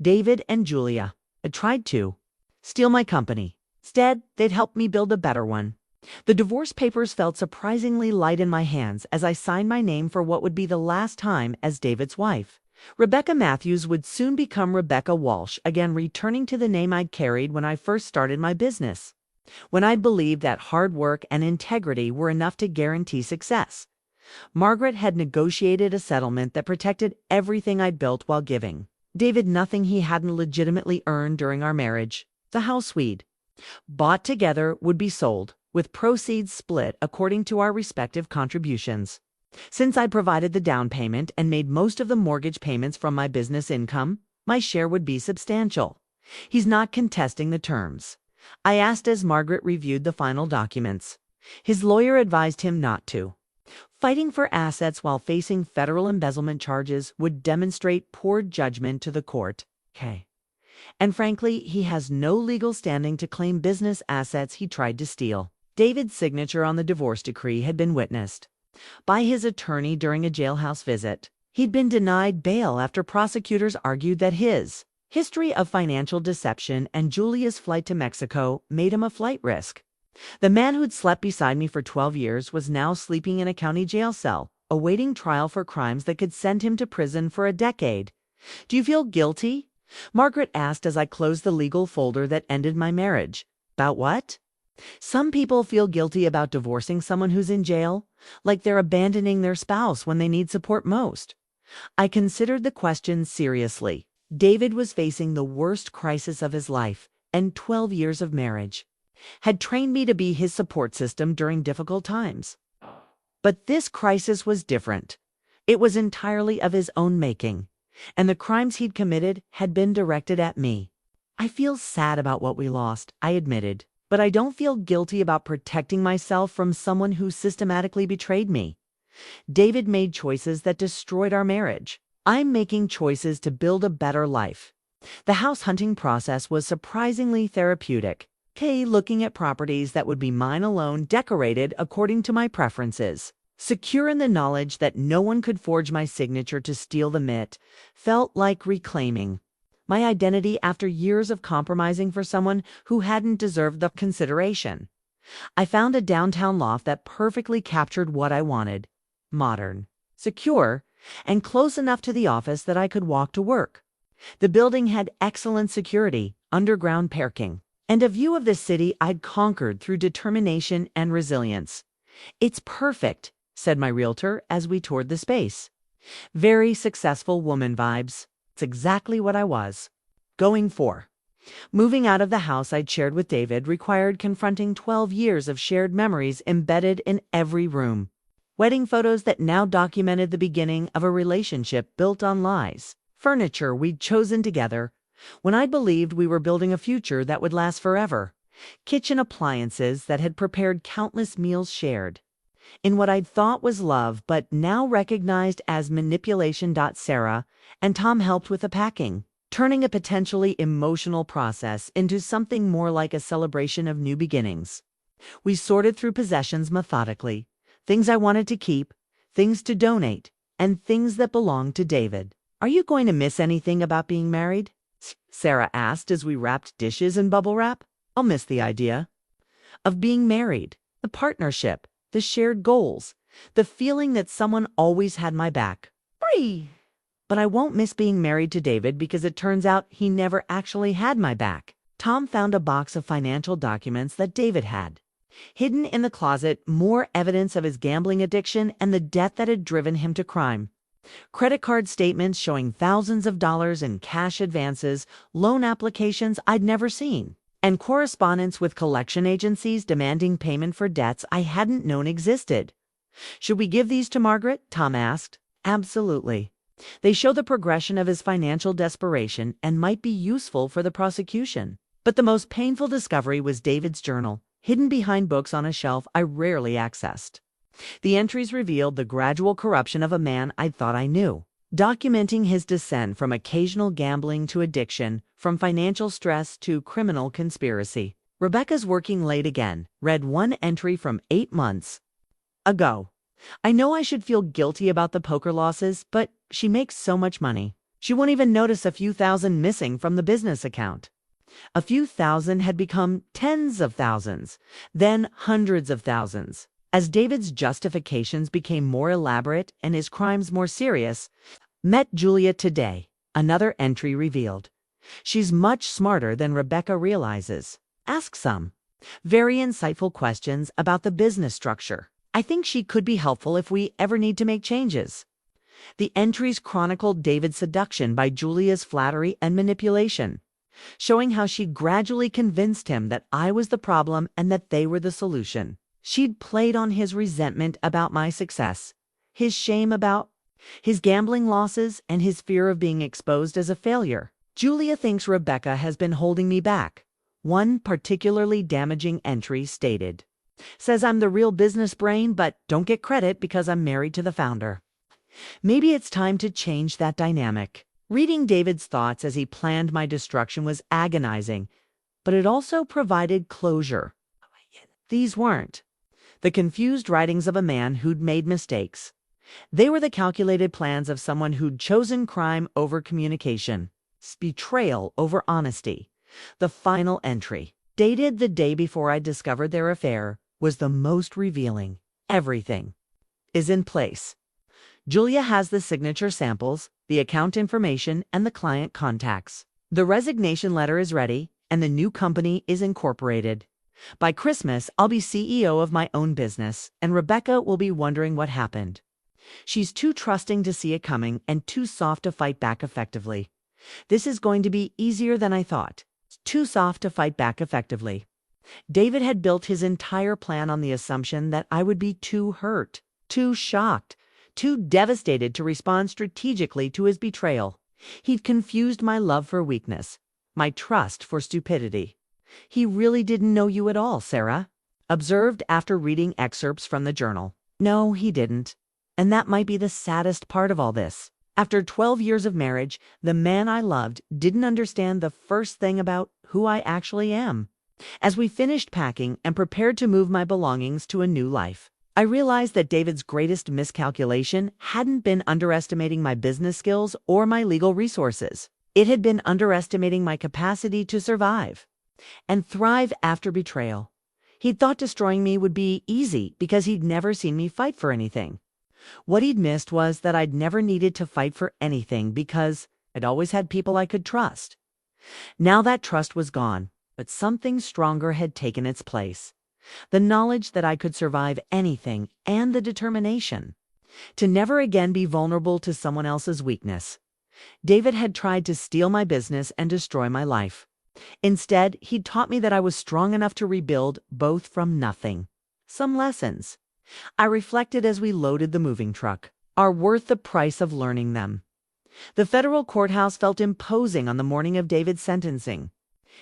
David and Julia had tried to steal my company. Instead, they'd helped me build a better one. The divorce papers felt surprisingly light in my hands as I signed my name for what would be the last time as David's wife. Rebecca Matthews would soon become Rebecca Walsh, again returning to the name I'd carried when I first started my business, when I'd believed that hard work and integrity were enough to guarantee success. Margaret had negotiated a settlement that protected everything I'd built while giving David nothing he hadn't legitimately earned during our marriage. The house we'd bought together would be sold, with proceeds split according to our respective contributions. Since I'd provided the down payment and made most of the mortgage payments from my business income, my share would be substantial. He's not contesting the terms, I asked as Margaret reviewed the final documents. His lawyer advised him not to. Fighting for assets while facing federal embezzlement charges would demonstrate poor judgment to the court. And frankly, he has no legal standing to claim business assets he tried to steal. David's signature on the divorce decree had been witnessed by his attorney during a jailhouse visit. He'd been denied bail after prosecutors argued that his history of financial deception and Julia's flight to Mexico made him a flight risk. The man who'd slept beside me for 12 years was now sleeping in a county jail cell, awaiting trial for crimes that could send him to prison for a decade. "Do you feel guilty?" Margaret asked as I closed the legal folder that ended my marriage. "About what?" "Some people feel guilty about divorcing someone who's in jail, like they're abandoning their spouse when they need support most." I considered the question seriously. David was facing the worst crisis of his life, and 12 years of marriage had trained me to be his support system during difficult times. But this crisis was different. It was entirely of his own making, and the crimes he'd committed had been directed at me. "I feel sad about what we lost," I admitted, "but I don't feel guilty about protecting myself from someone who systematically betrayed me." David made choices that destroyed our marriage. I'm making choices to build a better life. The house hunting process was surprisingly therapeutic. Looking at properties that would be mine alone, decorated according to my preferences. Secure in the knowledge that no one could forge my signature to steal the mitt, felt like reclaiming my identity after years of compromising for someone who hadn't deserved the consideration. I found a downtown loft that perfectly captured what I wanted: modern, secure, and close enough to the office that I could walk to work. The building had excellent security, underground parking, and a view of the city I'd conquered through determination and resilience. "It's perfect," said my realtor as we toured the space. "Very successful woman vibes." It's exactly what I was going for. Moving out of the house I'd shared with David required confronting 12 years of shared memories embedded in every room. Wedding photos that now documented the beginning of a relationship built on lies. Furniture we'd chosen together when I believed we were building a future that would last forever. Kitchen appliances that had prepared countless meals shared in what I'd thought was love but now recognized as manipulation. Sarah and Tom helped with the packing, turning a potentially emotional process into something more like a celebration of new beginnings. We sorted through possessions methodically, things I wanted to keep, things to donate, and things that belonged to David. "Are you going to miss anything about being married?" Sarah asked as we wrapped dishes in bubble wrap. "I'll miss the idea of being married, the partnership, the shared goals, the feeling that someone always had my back. But I won't miss being married to David because it turns out he never actually had my back." Tom found a box of financial documents that David had hidden in the closet, more evidence of his gambling addiction and the debt that had driven him to crime. Credit card statements showing thousands of dollars in cash advances, loan applications I'd never seen, and correspondence with collection agencies demanding payment for debts I hadn't known existed. "Should we give these to Margaret?" Tom asked. "Absolutely. They show the progression of his financial desperation and might be useful for the prosecution." But the most painful discovery was David's journal, hidden behind books on a shelf I rarely accessed. The entries revealed the gradual corruption of a man I thought I knew. documenting his descent from occasional gambling to addiction, from financial stress to criminal conspiracy. Rebecca's working late again. Read one entry from 8 months ago. I know I should feel guilty about the poker losses, but she makes so much money. She won't even notice a few thousand missing from the business account. A few thousand had become tens of thousands, then hundreds of thousands. As David's justifications became more elaborate and his crimes more serious, met Julia today. Another entry revealed. She's much smarter than Rebecca realizes. Ask some very insightful questions about the business structure. I think she could be helpful if we ever need to make changes. The entries chronicled David's seduction by Julia's flattery and manipulation, showing how she gradually convinced him that I was the problem and that they were the solution. She'd played on his resentment about my success, his shame about his gambling losses, and his fear of being exposed as a failure. Julia thinks Rebecca has been holding me back. One particularly damaging entry stated, says I'm the real business brain, but don't get credit because I'm married to the founder. Maybe it's time to change that dynamic. Reading David's thoughts as he planned my destruction was agonizing, but it also provided closure. These weren't the confused writings of a man who'd made mistakes. They were the calculated plans of someone who'd chosen crime over communication, betrayal over honesty. The final entry, dated the day before I discovered their affair, was the most revealing. Everything is in place. Julia has the signature samples, the account information, and the client contacts. The resignation letter is ready, and the new company is incorporated. By Christmas, I'll be CEO of my own business, and Rebecca will be wondering what happened. She's too trusting to see it coming and too soft to fight back effectively. This is going to be easier than I thought. Too soft to fight back effectively. David had built his entire plan on the assumption that I would be too hurt, too shocked, too devastated to respond strategically to his betrayal. He'd confused my love for weakness, my trust for stupidity. He really didn't know you at all, Sarah. Observed after reading excerpts from the journal. No, he didn't. And that might be the saddest part of all this. After 12 years of marriage, the man I loved didn't understand the first thing about who I actually am. As we finished packing and prepared to move my belongings to a new life, I realized that David's greatest miscalculation hadn't been underestimating my business skills or my legal resources. It had been underestimating my capacity to survive and thrive after betrayal. He'd thought destroying me would be easy because he'd never seen me fight for anything. What he'd missed was that I'd never needed to fight for anything because I'd always had people I could trust. Now that trust was gone, but something stronger had taken its place. The knowledge that I could survive anything and the determination to never again be vulnerable to someone else's weakness. David had tried to steal my business and destroy my life. Instead, he'd taught me that I was strong enough to rebuild both from nothing. Some lessons I reflected as we loaded the moving truck are worth the price of learning them. The federal courthouse felt imposing on the morning of David's sentencing.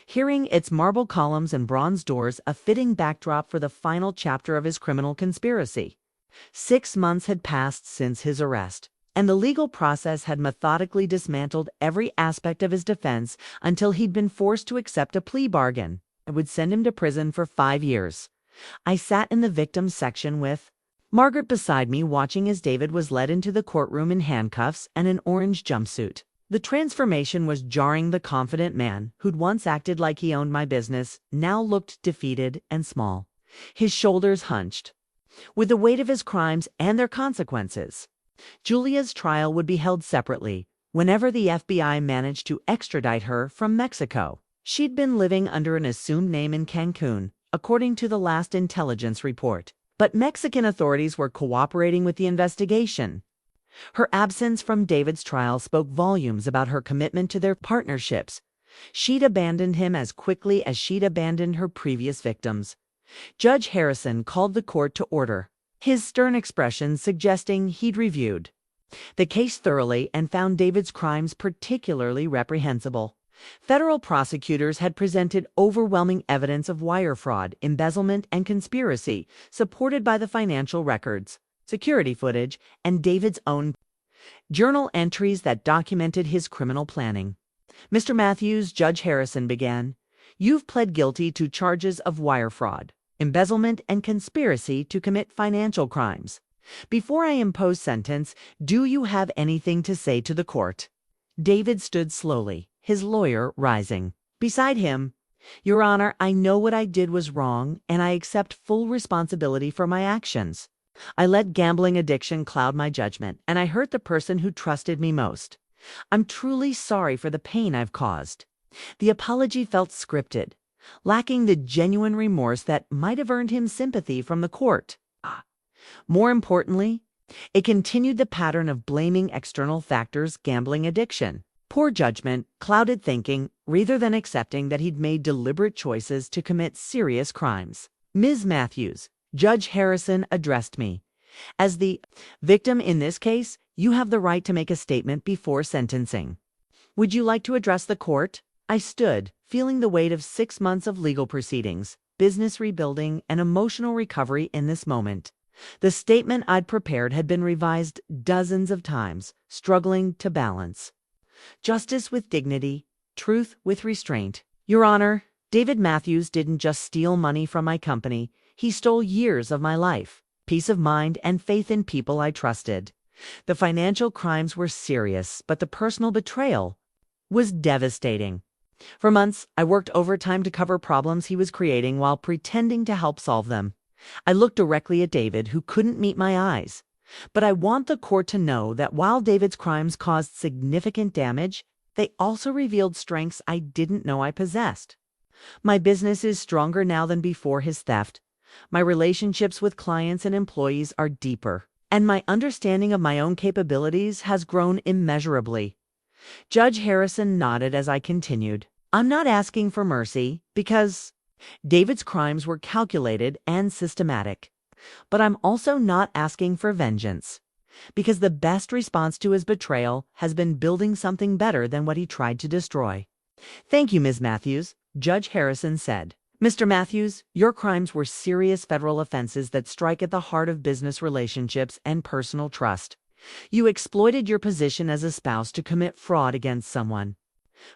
Hearing its marble columns and bronze doors a fitting backdrop for the final chapter of his criminal conspiracy. 6 months had passed since his arrest, and the legal process had methodically dismantled every aspect of his defense until he'd been forced to accept a plea bargain that would send him to prison for 5 years. I sat in the victims section with Margaret beside me, watching as David was led into the courtroom in handcuffs and an orange jumpsuit. The transformation was jarring. The confident man, who'd once acted like he owned my business, now looked defeated and small, his shoulders hunched with the weight of his crimes and their consequences. Julia's trial would be held separately whenever the FBI managed to extradite her from Mexico. She'd been living under an assumed name in Cancun, according to the last intelligence report. But Mexican authorities were cooperating with the investigation. Her absence from David's trial spoke volumes about her commitment to their partnerships. She'd abandoned him as quickly as she'd abandoned her previous victims. Judge Harrison called the court to order, his stern expression suggesting he'd reviewed the case thoroughly and found David's crimes particularly reprehensible. Federal prosecutors had presented overwhelming evidence of wire fraud, embezzlement, and conspiracy, supported by the financial records, security footage, and David's own journal entries that documented his criminal planning. "Mr. Matthews," Judge Harrison began, "you've pled guilty to charges of wire fraud, embezzlement, and conspiracy to commit financial crimes. Before I impose sentence, do you have anything to say to the court?" David stood slowly, his lawyer rising. Beside him, "Your Honor, I know what I did was wrong, and I accept full responsibility for my actions. I let gambling addiction cloud my judgment, and I hurt the person who trusted me most. I'm truly sorry for the pain I've caused." The apology felt scripted, lacking the genuine remorse that might have earned him sympathy from the court. More importantly, it continued the pattern of blaming external factors, gambling addiction, poor judgment, clouded thinking, rather than accepting that he'd made deliberate choices to commit serious crimes. "Ms. Matthews," Judge Harrison addressed me, "as the victim in this case, you have the right to make a statement before sentencing. Would you like to address the court?" I stood, feeling the weight of 6 months of legal proceedings, business rebuilding, and emotional recovery in this moment. The statement I'd prepared had been revised dozens of times, struggling to balance justice with dignity, truth with restraint. "Your Honor, David Matthews didn't just steal money from my company, he stole years of my life, peace of mind, and faith in people I trusted. The financial crimes were serious, but the personal betrayal was devastating. For months, I worked overtime to cover problems he was creating while pretending to help solve them. I looked directly at David, who couldn't meet my eyes. But I want the court to know that while David's crimes caused significant damage, they also revealed strengths I didn't know I possessed. My business is stronger now than before his theft. My relationships with clients and employees are deeper, and my understanding of my own capabilities has grown immeasurably." Judge Harrison nodded as I continued. "I'm not asking for mercy, because David's crimes were calculated and systematic. But I'm also not asking for vengeance, because the best response to his betrayal has been building something better than what he tried to destroy." "Thank you, Ms. Matthews," Judge Harrison said. "Mr. Matthews, your crimes were serious federal offenses that strike at the heart of business relationships and personal trust. You exploited your position as a spouse to commit fraud against someone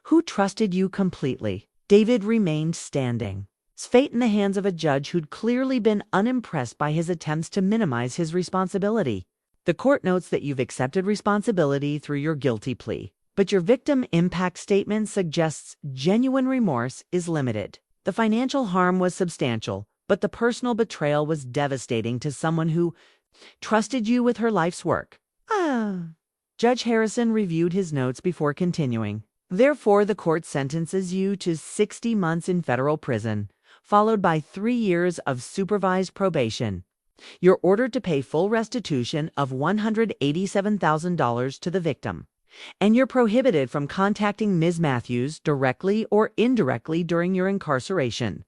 who trusted you completely." David remained standing, his fate in the hands of a judge who'd clearly been unimpressed by his attempts to minimize his responsibility. "The court notes that you've accepted responsibility through your guilty plea, but your victim impact statement suggests genuine remorse is limited. The financial harm was substantial, but the personal betrayal was devastating to someone who trusted you with her life's work." Judge Harrison reviewed his notes before continuing. "Therefore, the court sentences you to 60 months in federal prison, followed by 3 years of supervised probation. You're ordered to pay full restitution of $187,000 to the victim, and you're prohibited from contacting Ms. Matthews directly or indirectly during your incarceration.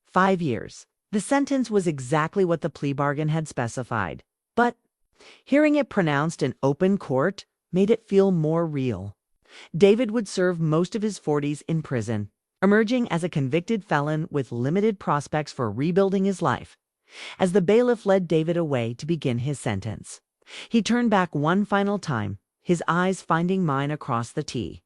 5 years. The sentence was exactly what the plea bargain had specified, but hearing it pronounced in open court made it feel more real. David would serve most of his 40s in prison, emerging as a convicted felon with limited prospects for rebuilding his life. As the bailiff led David away to begin his sentence, he turned back one final time, his eyes finding mine across the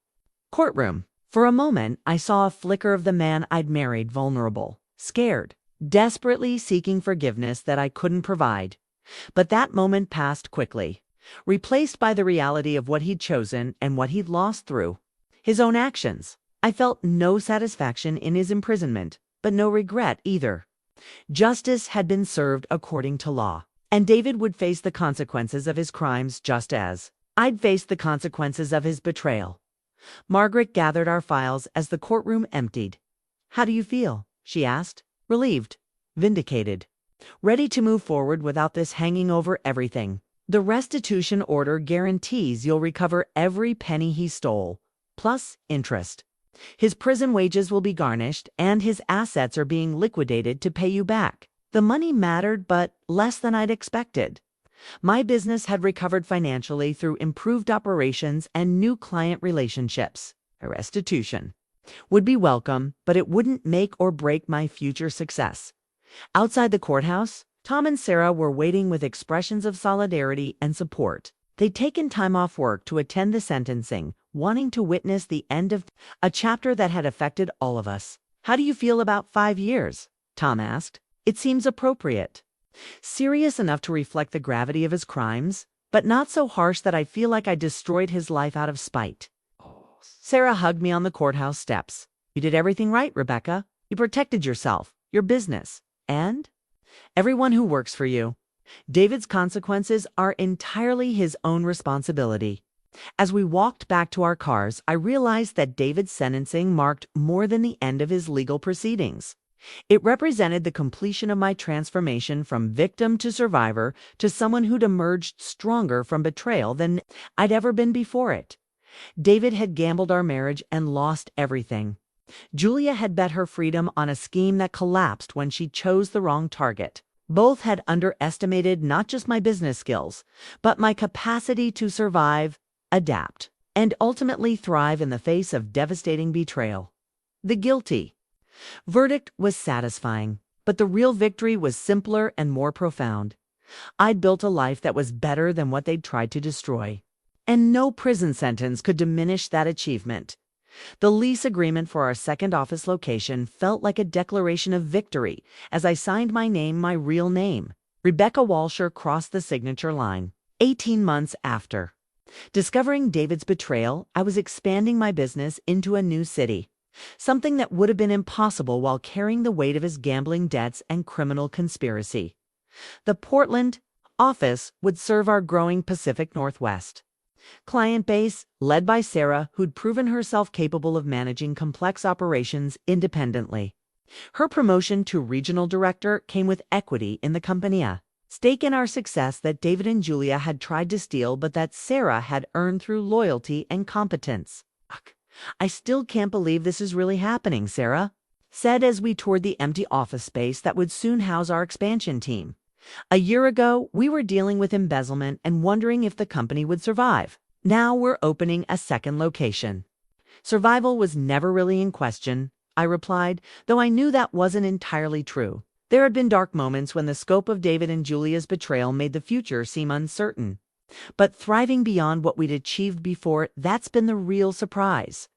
courtroom. For a moment, I saw a flicker of the man I'd married, vulnerable, scared, desperately seeking forgiveness that I couldn't provide. But that moment passed quickly, replaced by the reality of what he'd chosen and what he'd lost through his own actions. I felt no satisfaction in his imprisonment, but no regret either. Justice had been served according to law, and David would face the consequences of his crimes just as I'd faced the consequences of his betrayal. Margaret gathered our files as the courtroom emptied. "How do you feel?" she asked. "Relieved, vindicated, ready to move forward without this hanging over everything. The restitution order guarantees you'll recover every penny he stole, plus interest. His prison wages will be garnished, and his assets are being liquidated to pay you back." The money mattered, but less than I'd expected. My business had recovered financially through improved operations and new client relationships. A restitution would be welcome, but it wouldn't make or break my future success. Outside the courthouse, Tom and Sarah were waiting with expressions of solidarity and support. They'd taken time off work to attend the sentencing, wanting to witness the end of a chapter that had affected all of us. "How do you feel about 5 years?" Tom asked. "It seems appropriate. Serious enough to reflect the gravity of his crimes, but not so harsh that I feel like I destroyed his life out of spite." Sarah hugged me on the courthouse steps. "You did everything right, Rebecca. You protected yourself, your business, and everyone who works for you. David's consequences are entirely his own responsibility." As we walked back to our cars, I realized that David's sentencing marked more than the end of his legal proceedings. It represented the completion of my transformation from victim to survivor to someone who'd emerged stronger from betrayal than I'd ever been before it. David had gambled our marriage and lost everything. Julia had bet her freedom on a scheme that collapsed when she chose the wrong target. Both had underestimated not just my business skills, but my capacity to survive, adapt, and ultimately thrive in the face of devastating betrayal. The guilty verdict was satisfying, but the real victory was simpler and more profound. I'd built a life that was better than what they'd tried to destroy, and no prison sentence could diminish that achievement. The lease agreement for our second office location felt like a declaration of victory as I signed my real name. Rebecca Walsher crossed the signature line. 18 months after discovering David's betrayal, I was expanding my business into a new city, something that would have been impossible while carrying the weight of his gambling debts and criminal conspiracy. The Portland office would serve our growing Pacific Northwest client base, led by Sarah, who'd proven herself capable of managing complex operations independently. Her promotion to regional director came with equity in the company, a stake in our success that David and Julia had tried to steal but that Sarah had earned through loyalty and competence. "I still can't believe this is really happening," Sarah said as we toured the empty office space that would soon house our expansion team. "A year ago, we were dealing with embezzlement and wondering if the company would survive. Now we're opening a second location." "Survival was never really in question," I replied, though I knew that wasn't entirely true. There had been dark moments when the scope of David and Julia's betrayal made the future seem uncertain. But thriving beyond what we'd achieved before, that's been the real surprise.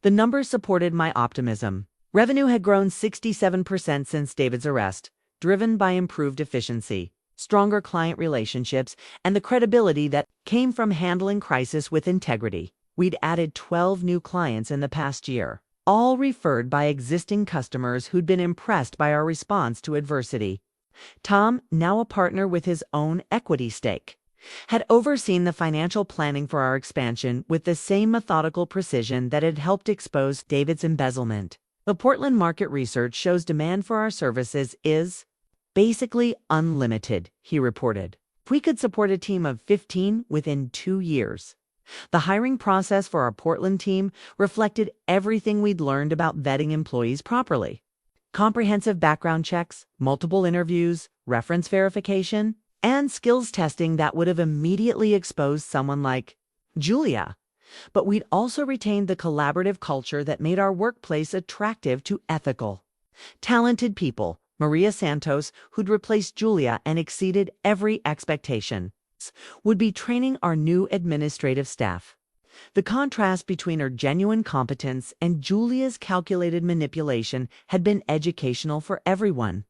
The numbers supported my optimism. Revenue had grown 67% since David's arrest, driven by improved efficiency, stronger client relationships, and the credibility that came from handling crisis with integrity. We'd added 12 new clients in the past year, all referred by existing customers who'd been impressed by our response to adversity. Tom, now a partner with his own equity stake, had overseen the financial planning for our expansion with the same methodical precision that had helped expose David's embezzlement. "The Portland market research shows demand for our services is basically unlimited," he reported. "We could support a team of 15 within 2 years." The hiring process for our Portland team reflected everything we'd learned about vetting employees properly. Comprehensive background checks, multiple interviews, reference verification, and skills testing that would have immediately exposed someone like Julia. But we'd also retained the collaborative culture that made our workplace attractive to ethical, talented people. Maria Santos, who'd replaced Julia and exceeded every expectation, would be training our new administrative staff. The contrast between her genuine competence and Julia's calculated manipulation had been educational for everyone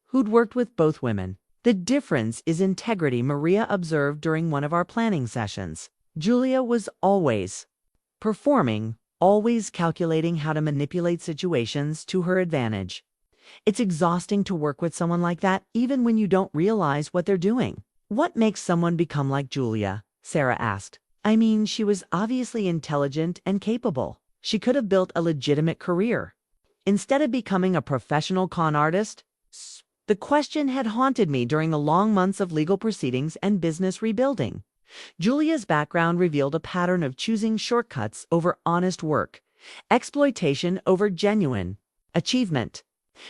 who'd worked with both women. "The difference is integrity," Maria observed during one of our planning sessions. Julia was always performing, always calculating how to manipulate situations to her advantage. "It's exhausting to work with someone like that, even when you don't realize what they're doing." "What makes someone become like Julia?" Sarah asked. "I mean, she was obviously intelligent and capable. She could have built a legitimate career instead of becoming a professional con artist." The question had haunted me during the long months of legal proceedings and business rebuilding. Julia's background revealed a pattern of choosing shortcuts over honest work, exploitation over genuine achievement.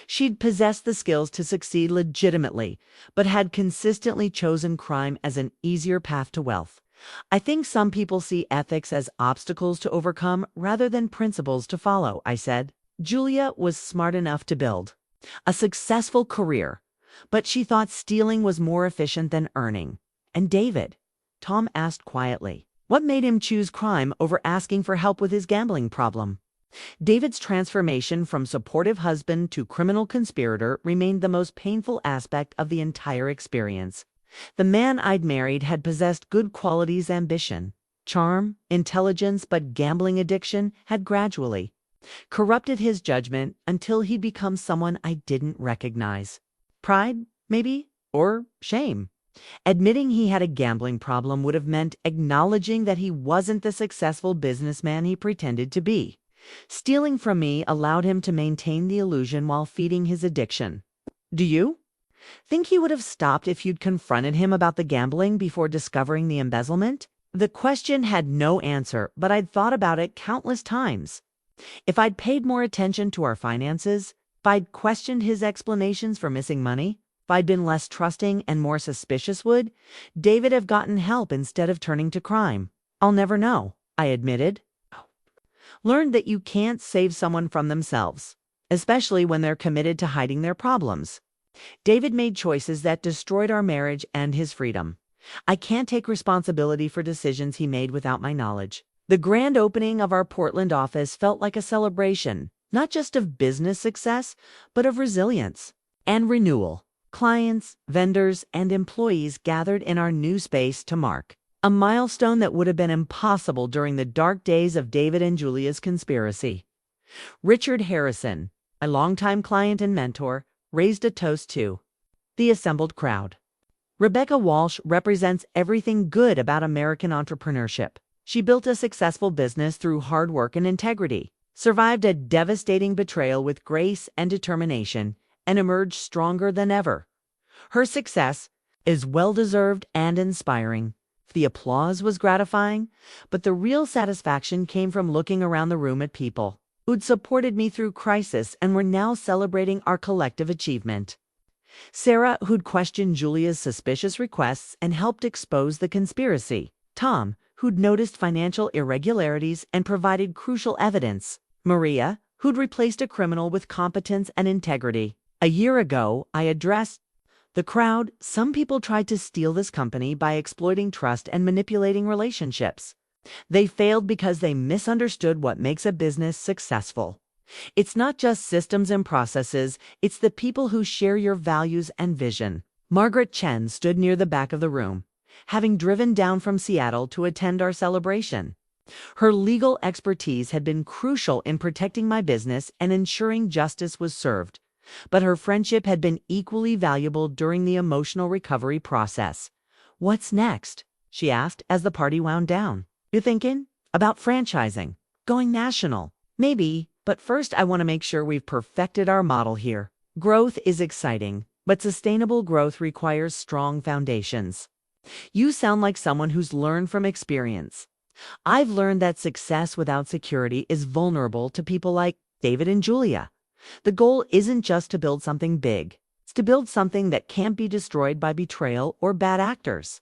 She'd possessed the skills to succeed legitimately, but had consistently chosen crime as an easier path to wealth. "I think some people see ethics as obstacles to overcome rather than principles to follow," I said. Julia was smart enough to build a successful career, but she thought stealing was more efficient than earning. And David, Tom asked quietly. What made him choose crime over asking for help with his gambling problem? David's transformation from supportive husband to criminal conspirator remained the most painful aspect of the entire experience. The man I'd married had possessed good qualities: ambition, charm, intelligence, but gambling addiction had gradually corrupted his judgment until he'd become someone I didn't recognize. Pride, maybe, or shame. Admitting he had a gambling problem would have meant acknowledging that he wasn't the successful businessman he pretended to be. Stealing from me allowed him to maintain the illusion while feeding his addiction. Do you think he would have stopped if you'd confronted him about the gambling before discovering the embezzlement? The question had no answer, but I'd thought about it countless times. If I'd paid more attention to our finances, if I'd questioned his explanations for missing money, if I'd been less trusting and more suspicious, would David have gotten help instead of turning to crime? I'll never know, I admitted. Learned that you can't save someone from themselves, especially when they're committed to hiding their problems. David made choices that destroyed our marriage and his freedom. I can't take responsibility for decisions he made without my knowledge. The grand opening of our Portland office felt like a celebration, not just of business success, but of resilience and renewal. Clients, vendors, and employees gathered in our new space to mark a milestone that would have been impossible during the dark days of David and Julia's conspiracy. Richard Harrison, a longtime client and mentor, raised a toast to the assembled crowd. Rebecca Walsh represents everything good about American entrepreneurship. She built a successful business through hard work and integrity, survived a devastating betrayal with grace and determination, and emerged stronger than ever. Her success is well-deserved and inspiring. The applause was gratifying, but the real satisfaction came from looking around the room at people who'd supported me through crisis and were now celebrating our collective achievement. Sarah, who'd questioned Julia's suspicious requests and helped expose the conspiracy. Tom, who'd noticed financial irregularities and provided crucial evidence. Maria, who'd replaced a criminal with competence and integrity. A year ago, I addressed the crowd. Some people tried to steal this company by exploiting trust and manipulating relationships. They failed because they misunderstood what makes a business successful. It's not just systems and processes, it's the people who share your values and vision. Margaret Chen stood near the back of the room, having driven down from Seattle to attend our celebration. Her legal expertise had been crucial in protecting my business and ensuring justice was served. But her friendship had been equally valuable during the emotional recovery process. "What's next?" she asked as the party wound down. "You thinking about franchising? Going national?" "Maybe, but first I want to make sure we've perfected our model here. Growth is exciting, but sustainable growth requires strong foundations." You sound like someone who's learned from experience. I've learned that success without security is vulnerable to people like David and Julia. The goal isn't just to build something big. It's to build something that can't be destroyed by betrayal or bad actors.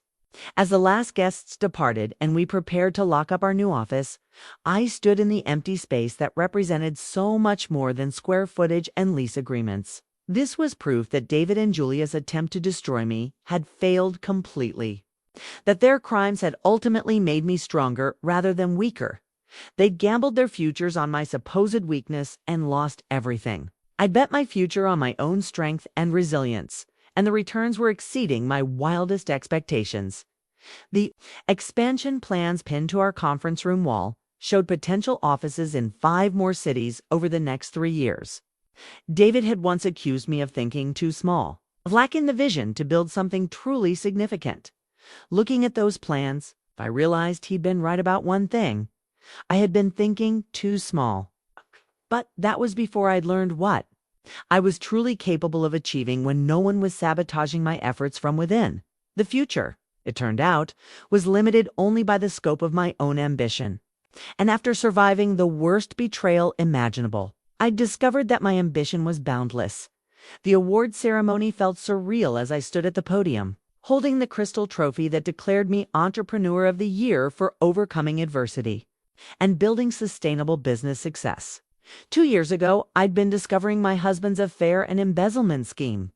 As the last guests departed and we prepared to lock up our new office, I stood in the empty space that represented so much more than square footage and lease agreements. This was proof that David and Julia's attempt to destroy me had failed completely. That their crimes had ultimately made me stronger rather than weaker. They'd gambled their futures on my supposed weakness and lost everything. I'd bet my future on my own strength and resilience, and the returns were exceeding my wildest expectations. The expansion plans pinned to our conference room wall showed potential offices in 5 more cities over the next 3 years. David had once accused me of thinking too small, of lacking the vision to build something truly significant. Looking at those plans, I realized he'd been right about one thing. I had been thinking too small. But that was before I'd learned what I was truly capable of achieving when no one was sabotaging my efforts from within. The future, it turned out, was limited only by the scope of my own ambition. And after surviving the worst betrayal imaginable, I discovered that my ambition was boundless. The award ceremony felt surreal as I stood at the podium, holding the crystal trophy that declared me Entrepreneur of the Year for overcoming adversity and building sustainable business success. 2 years ago, I'd been discovering my husband's affair and embezzlement scheme.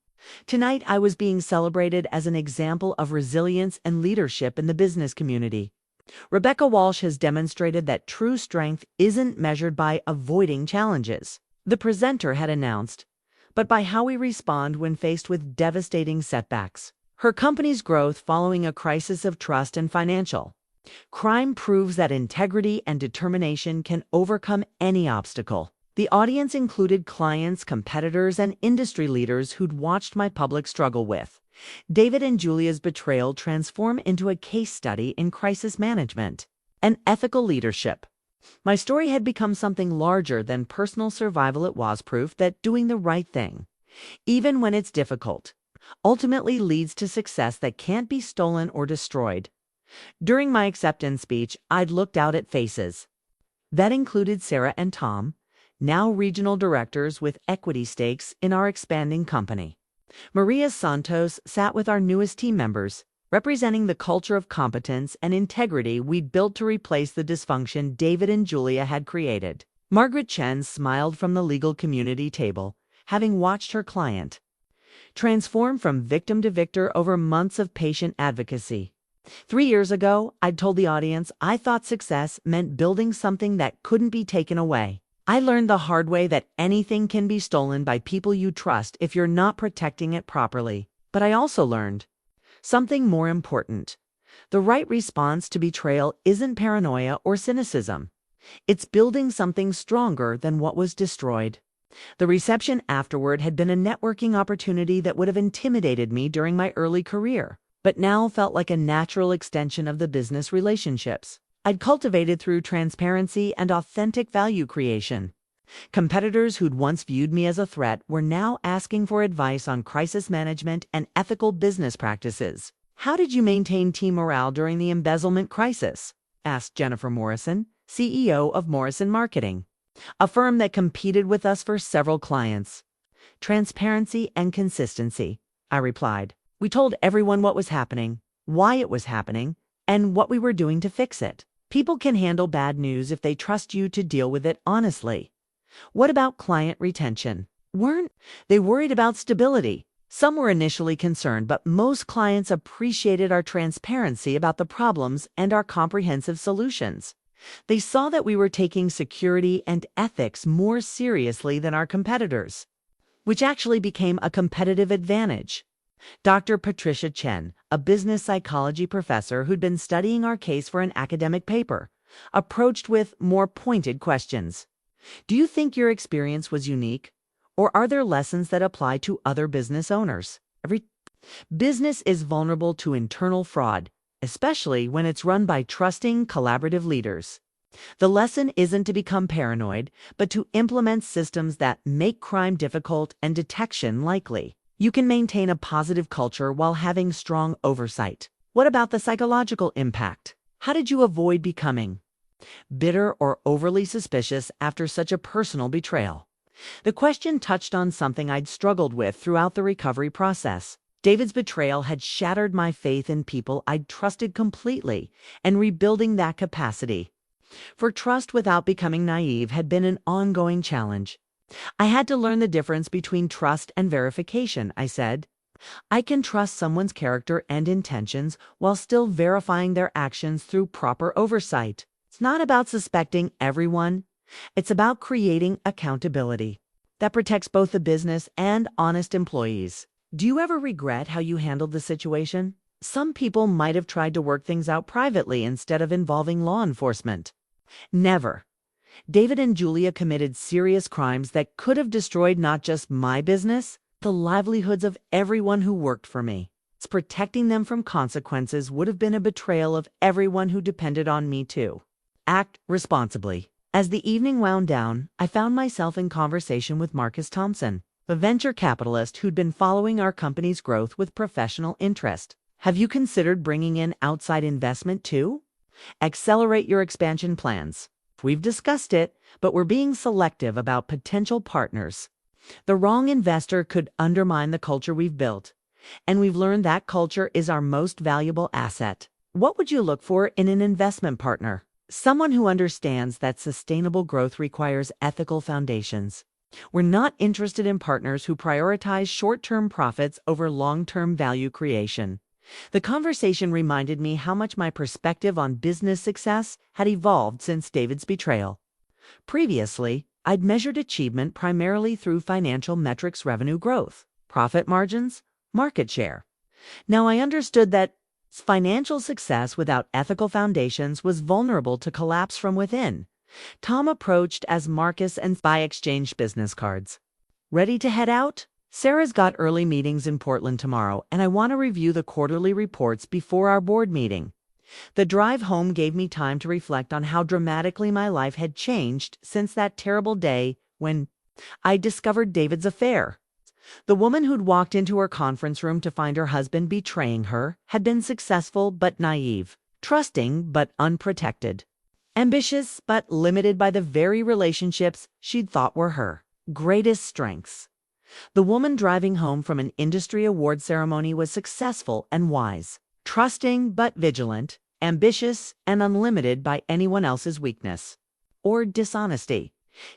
Tonight, I was being celebrated as an example of resilience and leadership in the business community. Rebecca Walsh has demonstrated that true strength isn't measured by avoiding challenges, the presenter had announced, but by how we respond when faced with devastating setbacks. Her company's growth following a crisis of trust and financial crime proves that integrity and determination can overcome any obstacle. The audience included clients, competitors, and industry leaders who'd watched my public struggle with David and Julia's betrayal transform into a case study in crisis management and ethical leadership. My story had become something larger than personal survival. It was proof that doing the right thing, even when it's difficult, ultimately leads to success that can't be stolen or destroyed. During my acceptance speech, I'd looked out at faces. That included Sarah and Tom, now regional directors with equity stakes in our expanding company. Maria Santos sat with our newest team members, representing the culture of competence and integrity we'd built to replace the dysfunction David and Julia had created. Margaret Chen smiled from the legal community table, having watched her client transform from victim to victor over months of patient advocacy. 3 years ago, I'd told the audience I thought success meant building something that couldn't be taken away. I learned the hard way that anything can be stolen by people you trust if you're not protecting it properly. But I also learned something more important. The right response to betrayal isn't paranoia or cynicism. It's building something stronger than what was destroyed. The reception afterward had been a networking opportunity that would have intimidated me during my early career, but now felt like a natural extension of the business relationships I'd cultivated through transparency and authentic value creation. Competitors who'd once viewed me as a threat were now asking for advice on crisis management and ethical business practices. "How did you maintain team morale during the embezzlement crisis?" asked Jennifer Morrison, CEO of Morrison Marketing, a firm that competed with us for several clients. "Transparency and consistency," I replied. "We told everyone what was happening, why it was happening, and what we were doing to fix it. People can handle bad news if they trust you to deal with it honestly." What about client retention? Weren't they worried about stability? Some were initially concerned, but most clients appreciated our transparency about the problems and our comprehensive solutions. They saw that we were taking security and ethics more seriously than our competitors, which actually became a competitive advantage. Dr. Patricia Chen, a business psychology professor who'd been studying our case for an academic paper, approached with more pointed questions. "Do you think your experience was unique? Or are there lessons that apply to other business owners?" Every business is vulnerable to internal fraud, especially when it's run by trusting, collaborative leaders. The lesson isn't to become paranoid, but to implement systems that make crime difficult and detection likely. You can maintain a positive culture while having strong oversight. What about the psychological impact? How did you avoid becoming bitter or overly suspicious after such a personal betrayal? The question touched on something I'd struggled with throughout the recovery process. David's betrayal had shattered my faith in people I'd trusted completely, and rebuilding that capacity for trust without becoming naive had been an ongoing challenge. I had to learn the difference between trust and verification, I said. I can trust someone's character and intentions while still verifying their actions through proper oversight. It's not about suspecting everyone. It's about creating accountability that protects both the business and honest employees. Do you ever regret how you handled the situation? Some people might have tried to work things out privately instead of involving law enforcement. Never. David and Julia committed serious crimes that could have destroyed not just my business, the livelihoods of everyone who worked for me. Protecting them from consequences would have been a betrayal of everyone who depended on me too. Act responsibly. As the evening wound down, I found myself in conversation with Marcus Thompson, a venture capitalist who'd been following our company's growth with professional interest. "Have you considered bringing in outside investment too? Accelerate your expansion plans." "We've discussed it, but we're being selective about potential partners. The wrong investor could undermine the culture we've built, and we've learned that culture is our most valuable asset." What would you look for in an investment partner? Someone who understands that sustainable growth requires ethical foundations, We're not interested in partners who prioritize short-term profits over long-term value creation. The conversation reminded me how much my perspective on business success had evolved since David's betrayal. Previously, I'd measured achievement primarily through financial metrics: revenue growth, profit margins, market share. Now I understood that financial success without ethical foundations was vulnerable to collapse from within. Tom approached as Marcus and I exchanged business cards. Ready to head out? Sarah's got early meetings in Portland tomorrow, and I want to review the quarterly reports before our board meeting. The drive home gave me time to reflect on how dramatically my life had changed since that terrible day when I discovered David's affair. The woman who'd walked into her conference room to find her husband betraying her had been successful but naive, trusting but unprotected, ambitious but limited by the very relationships she'd thought were her greatest strengths. The woman driving home from an industry award ceremony was successful and wise, trusting but vigilant, ambitious and unlimited by anyone else's weakness or dishonesty.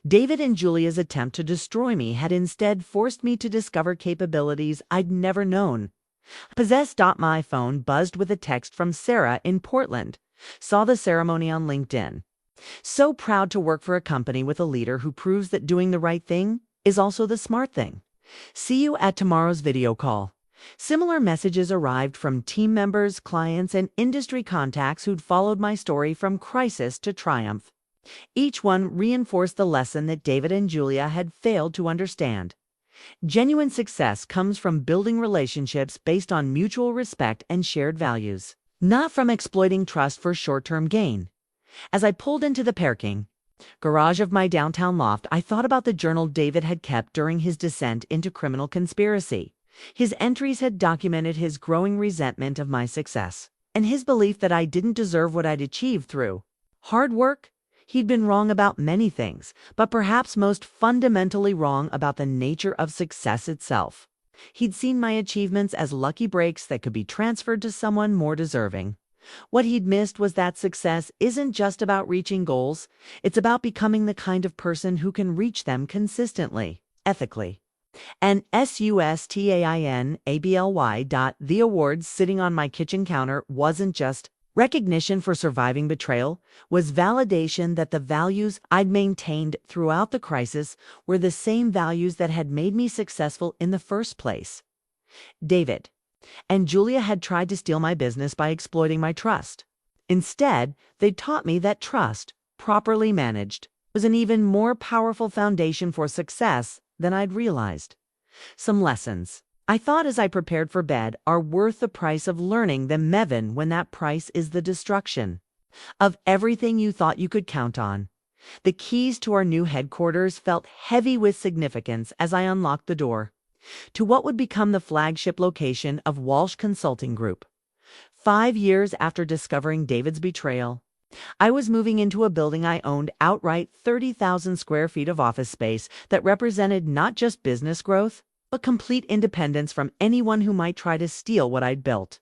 David and Julia's attempt to destroy me had instead forced me to discover capabilities I'd never known. Possessed. My phone buzzed with a text from Sarah in Portland. Saw the ceremony on LinkedIn. So proud to work for a company with a leader who proves that doing the right thing is also the smart thing. See you at tomorrow's video call. Similar messages arrived from team members, clients, and industry contacts who'd followed my story from crisis to triumph. Each one reinforced the lesson that David and Julia had failed to understand. Genuine success comes from building relationships based on mutual respect and shared values, not from exploiting trust for short-term gain. As I pulled into the parking garage of my downtown loft, I thought about the journal David had kept during his descent into criminal conspiracy. His entries had documented his growing resentment of my success and his belief that I didn't deserve what I'd achieved through hard work. He'd been wrong about many things, but perhaps most fundamentally wrong about the nature of success itself. He'd seen my achievements as lucky breaks that could be transferred to someone more deserving. What he'd missed was that success isn't just about reaching goals, it's about becoming the kind of person who can reach them consistently, ethically. And sustainably. The awards sitting on my kitchen counter wasn't just recognition for surviving betrayal, was validation that the values I'd maintained throughout the crisis were the same values that had made me successful in the first place. David and Julia had tried to steal my business by exploiting my trust. Instead, they taught me that trust, properly managed, was an even more powerful foundation for success than I'd realized. Some lessons, I thought as I prepared for bed, are worth the price of learning them, Mevin, when that price is the destruction of everything you thought you could count on. The keys to our new headquarters felt heavy with significance as I unlocked the door to what would become the flagship location of Walsh Consulting Group. 5 years after discovering David's betrayal, I was moving into a building I owned outright, 30,000 square feet of office space that represented not just business growth, but complete independence from anyone who might try to steal what I'd built.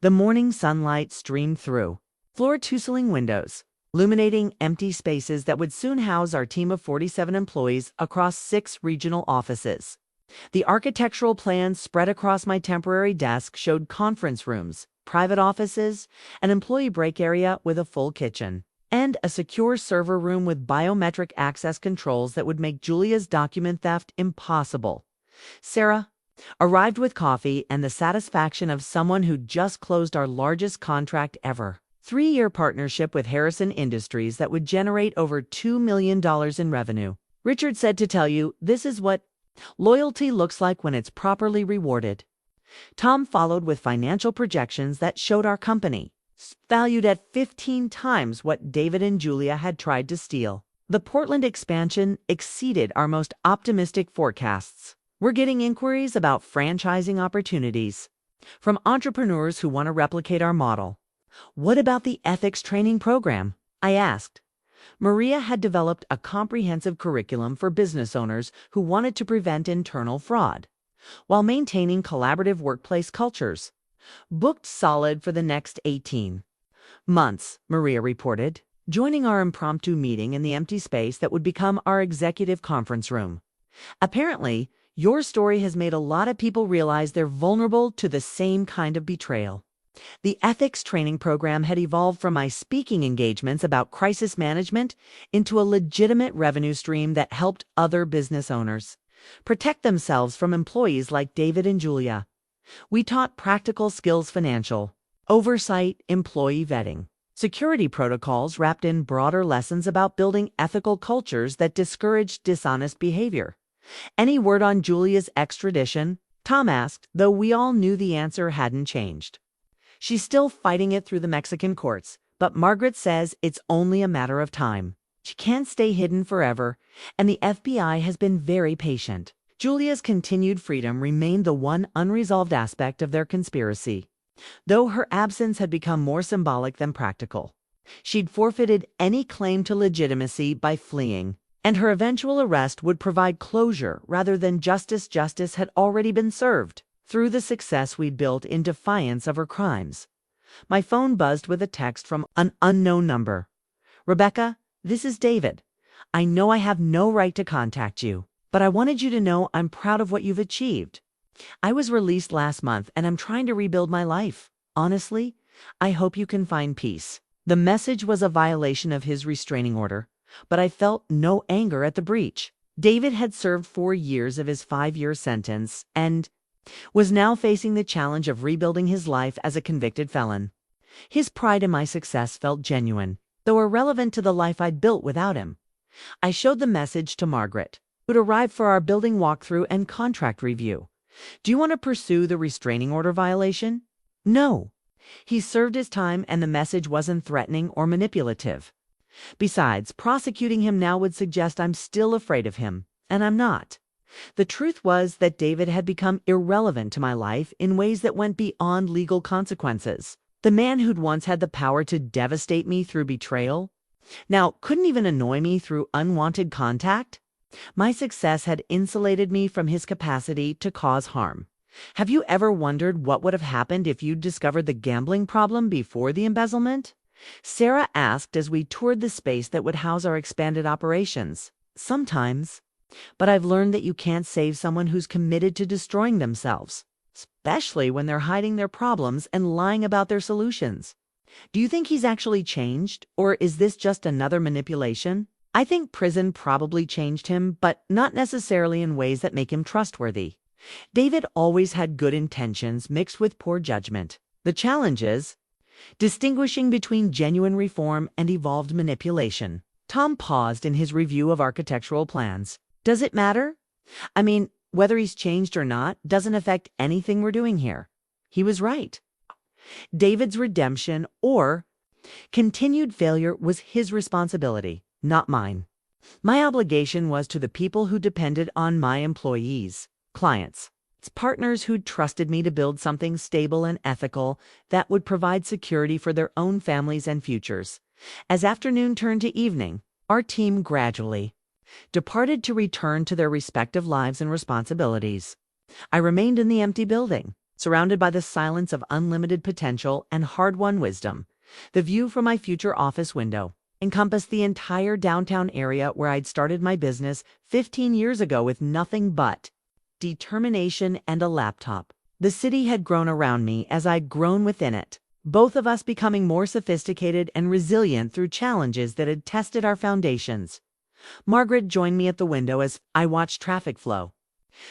The morning sunlight streamed through floor-to-ceiling windows, illuminating empty spaces that would soon house our team of 47 employees across 6 regional offices. The architectural plans spread across my temporary desk showed conference rooms, private offices, an employee break area with a full kitchen, and a secure server room with biometric access controls that would make Julia's document theft impossible. Sarah arrived with coffee and the satisfaction of someone who'd just closed our largest contract ever. 3-year partnership with Harrison Industries that would generate over $2 million in revenue. Richard said to tell you, this is what loyalty looks like when it's properly rewarded. Tom followed with financial projections that showed our company valued at 15 times what David and Julia had tried to steal. The Portland expansion exceeded our most optimistic forecasts. We're getting inquiries about franchising opportunities from entrepreneurs who want to replicate our model. What about the ethics training program? I asked. Maria had developed a comprehensive curriculum for business owners who wanted to prevent internal fraud while maintaining collaborative workplace cultures. Booked solid for the next 18 months, Maria reported, joining our impromptu meeting in the empty space that would become our executive conference room. Apparently, your story has made a lot of people realize they're vulnerable to the same kind of betrayal. The ethics training program had evolved from my speaking engagements about crisis management into a legitimate revenue stream that helped other business owners protect themselves from employees like David and Julia. We taught practical skills: financial oversight, employee vetting, security protocols wrapped in broader lessons about building ethical cultures that discourage dishonest behavior. "Any word on Julia's extradition?" Tom asked, though we all knew the answer hadn't changed. "She's still fighting it through the Mexican courts, but Margaret says it's only a matter of time. She can't stay hidden forever, and the FBI has been very patient." Julia's continued freedom remained the one unresolved aspect of their conspiracy, though her absence had become more symbolic than practical. She'd forfeited any claim to legitimacy by fleeing, and her eventual arrest would provide closure rather than justice. Justice had already been served through the success we'd built in defiance of her crimes. My phone buzzed with a text from an unknown number. "Rebecca, this is David. I know I have no right to contact you, but I wanted you to know I'm proud of what you've achieved. I was released last month and I'm trying to rebuild my life. Honestly, I hope you can find peace." The message was a violation of his restraining order, but I felt no anger at the breach. David had served 4 years of his 5-year sentence and was now facing the challenge of rebuilding his life as a convicted felon. His pride in my success felt genuine, though irrelevant to the life I'd built without him. I showed the message to Margaret, who'd arrived for our building walkthrough and contract review. "Do you want to pursue the restraining order violation?" "No." He served his time and the message wasn't threatening or manipulative. Besides, prosecuting him now would suggest I'm still afraid of him, and I'm not. The truth was that David had become irrelevant to my life in ways that went beyond legal consequences. The man who'd once had the power to devastate me through betrayal now couldn't even annoy me through unwanted contact. My success had insulated me from his capacity to cause harm. Have you ever wondered what would have happened if you'd discovered the gambling problem before the embezzlement? Sarah asked as we toured the space that would house our expanded operations. "Sometimes. But I've learned that you can't save someone who's committed to destroying themselves, especially when they're hiding their problems and lying about their solutions." "Do you think he's actually changed, or is this just another manipulation?" "I think prison probably changed him, but not necessarily in ways that make him trustworthy. David always had good intentions mixed with poor judgment. The challenge is distinguishing between genuine reform and evolved manipulation." Tom paused in his review of architectural plans. "Does it matter? I mean, whether he's changed or not doesn't affect anything we're doing here." He was right. David's redemption or continued failure was his responsibility, not mine. My obligation was to the people who depended on my employees, clients, partners who'd trusted me to build something stable and ethical that would provide security for their own families and futures. As afternoon turned to evening, our team gradually departed to return to their respective lives and responsibilities. I remained in the empty building, surrounded by the silence of unlimited potential and hard-won wisdom. The view from my future office window encompassed the entire downtown area where I'd started my business 15 years ago with nothing but determination and a laptop. The city had grown around me as I'd grown within it, both of us becoming more sophisticated and resilient through challenges that had tested our foundations. Margaret joined me at the window as I watched traffic flow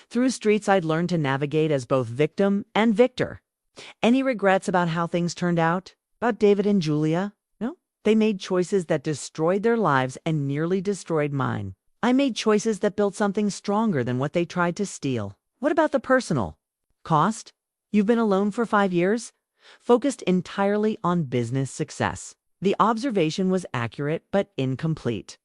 through streets I'd learned to navigate as both victim and victor. "Any regrets about how things turned out? About David and Julia?" "No. They made choices that destroyed their lives and nearly destroyed mine. I made choices that built something stronger than what they tried to steal." "What about the personal cost? You've been alone for 5 years, focused entirely on business success." The observation was accurate but incomplete.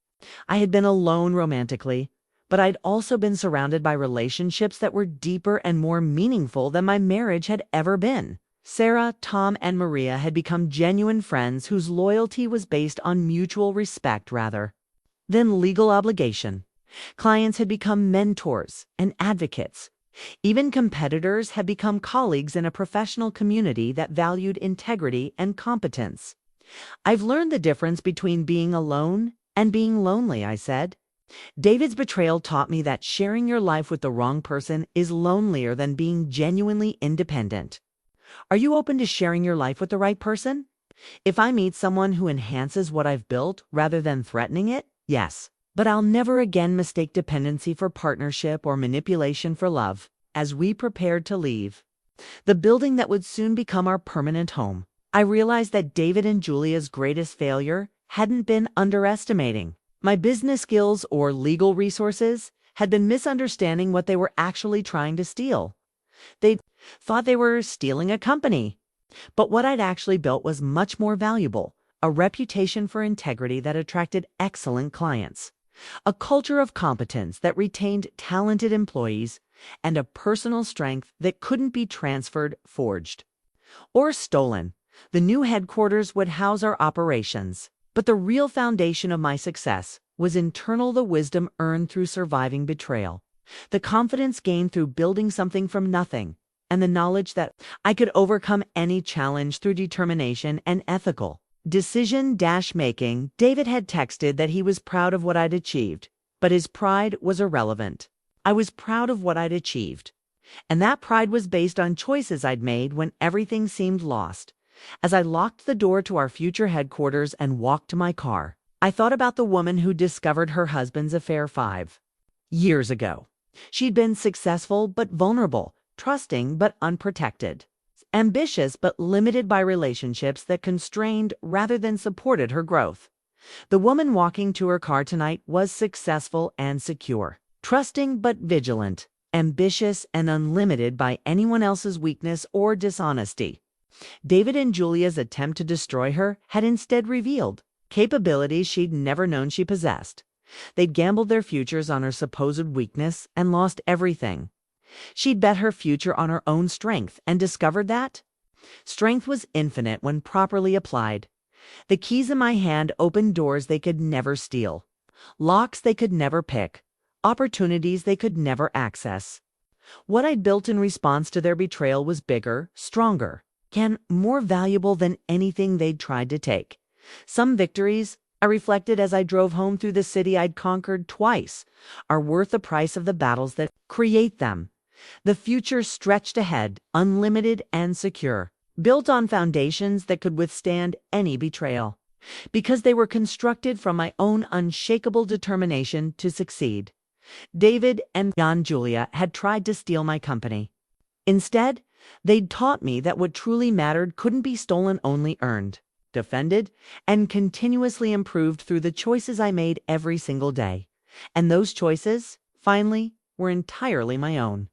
I had been alone romantically, but I'd also been surrounded by relationships that were deeper and more meaningful than my marriage had ever been. Sarah, Tom, and Maria had become genuine friends whose loyalty was based on mutual respect rather than legal obligation. Clients had become mentors and advocates. Even competitors had become colleagues in a professional community that valued integrity and competence. "I've learned the difference between being alone and being lonely," I said. David's betrayal taught me that sharing your life with the wrong person is lonelier than being genuinely independent. Are you open to sharing your life with the right person? If I meet someone who enhances what I've built rather than threatening it, yes. But I'll never again mistake dependency for partnership or manipulation for love. As we prepared to leave the building that would soon become our permanent home, I realized that David and Julia's greatest failure hadn't been underestimating my business skills or legal resources, had been misunderstanding what they were actually trying to steal. They thought they were stealing a company, but what I'd actually built was much more valuable: a reputation for integrity that attracted excellent clients, a culture of competence that retained talented employees, and a personal strength that couldn't be transferred, forged, or stolen. The new headquarters would house our operations, but the real foundation of my success was internal: the wisdom earned through surviving betrayal, the confidence gained through building something from nothing, and the knowledge that I could overcome any challenge through determination and ethical decision-making. David had texted that he was proud of what I'd achieved, but his pride was irrelevant. I was proud of what I'd achieved, and that pride was based on choices I'd made when everything seemed lost. As I locked the door to our future headquarters and walked to my car, I thought about the woman who discovered her husband's affair 5 years ago. She'd been successful but vulnerable, trusting but unprotected, ambitious but limited by relationships that constrained rather than supported her growth. The woman walking to her car tonight was successful and secure, trusting but vigilant, ambitious and unlimited by anyone else's weakness or dishonesty. David and Julia's attempt to destroy her had instead revealed capabilities she'd never known she possessed. They'd gambled their futures on her supposed weakness and lost everything. She'd bet her future on her own strength and discovered that strength was infinite when properly applied. The keys in my hand opened doors they could never steal, locks they could never pick, opportunities they could never access. What I'd built in response to their betrayal was bigger, stronger, and more valuable than anything they'd tried to take. Some victories, I reflected as I drove home through the city I'd conquered twice, are worth the price of the battles that create them. The future stretched ahead, unlimited and secure, built on foundations that could withstand any betrayal, because they were constructed from my own unshakable determination to succeed. David and Julia had tried to steal my company. Instead, they'd taught me that what truly mattered couldn't be stolen, only earned, defended, and continuously improved through the choices I made every single day. And those choices, finally, were entirely my own.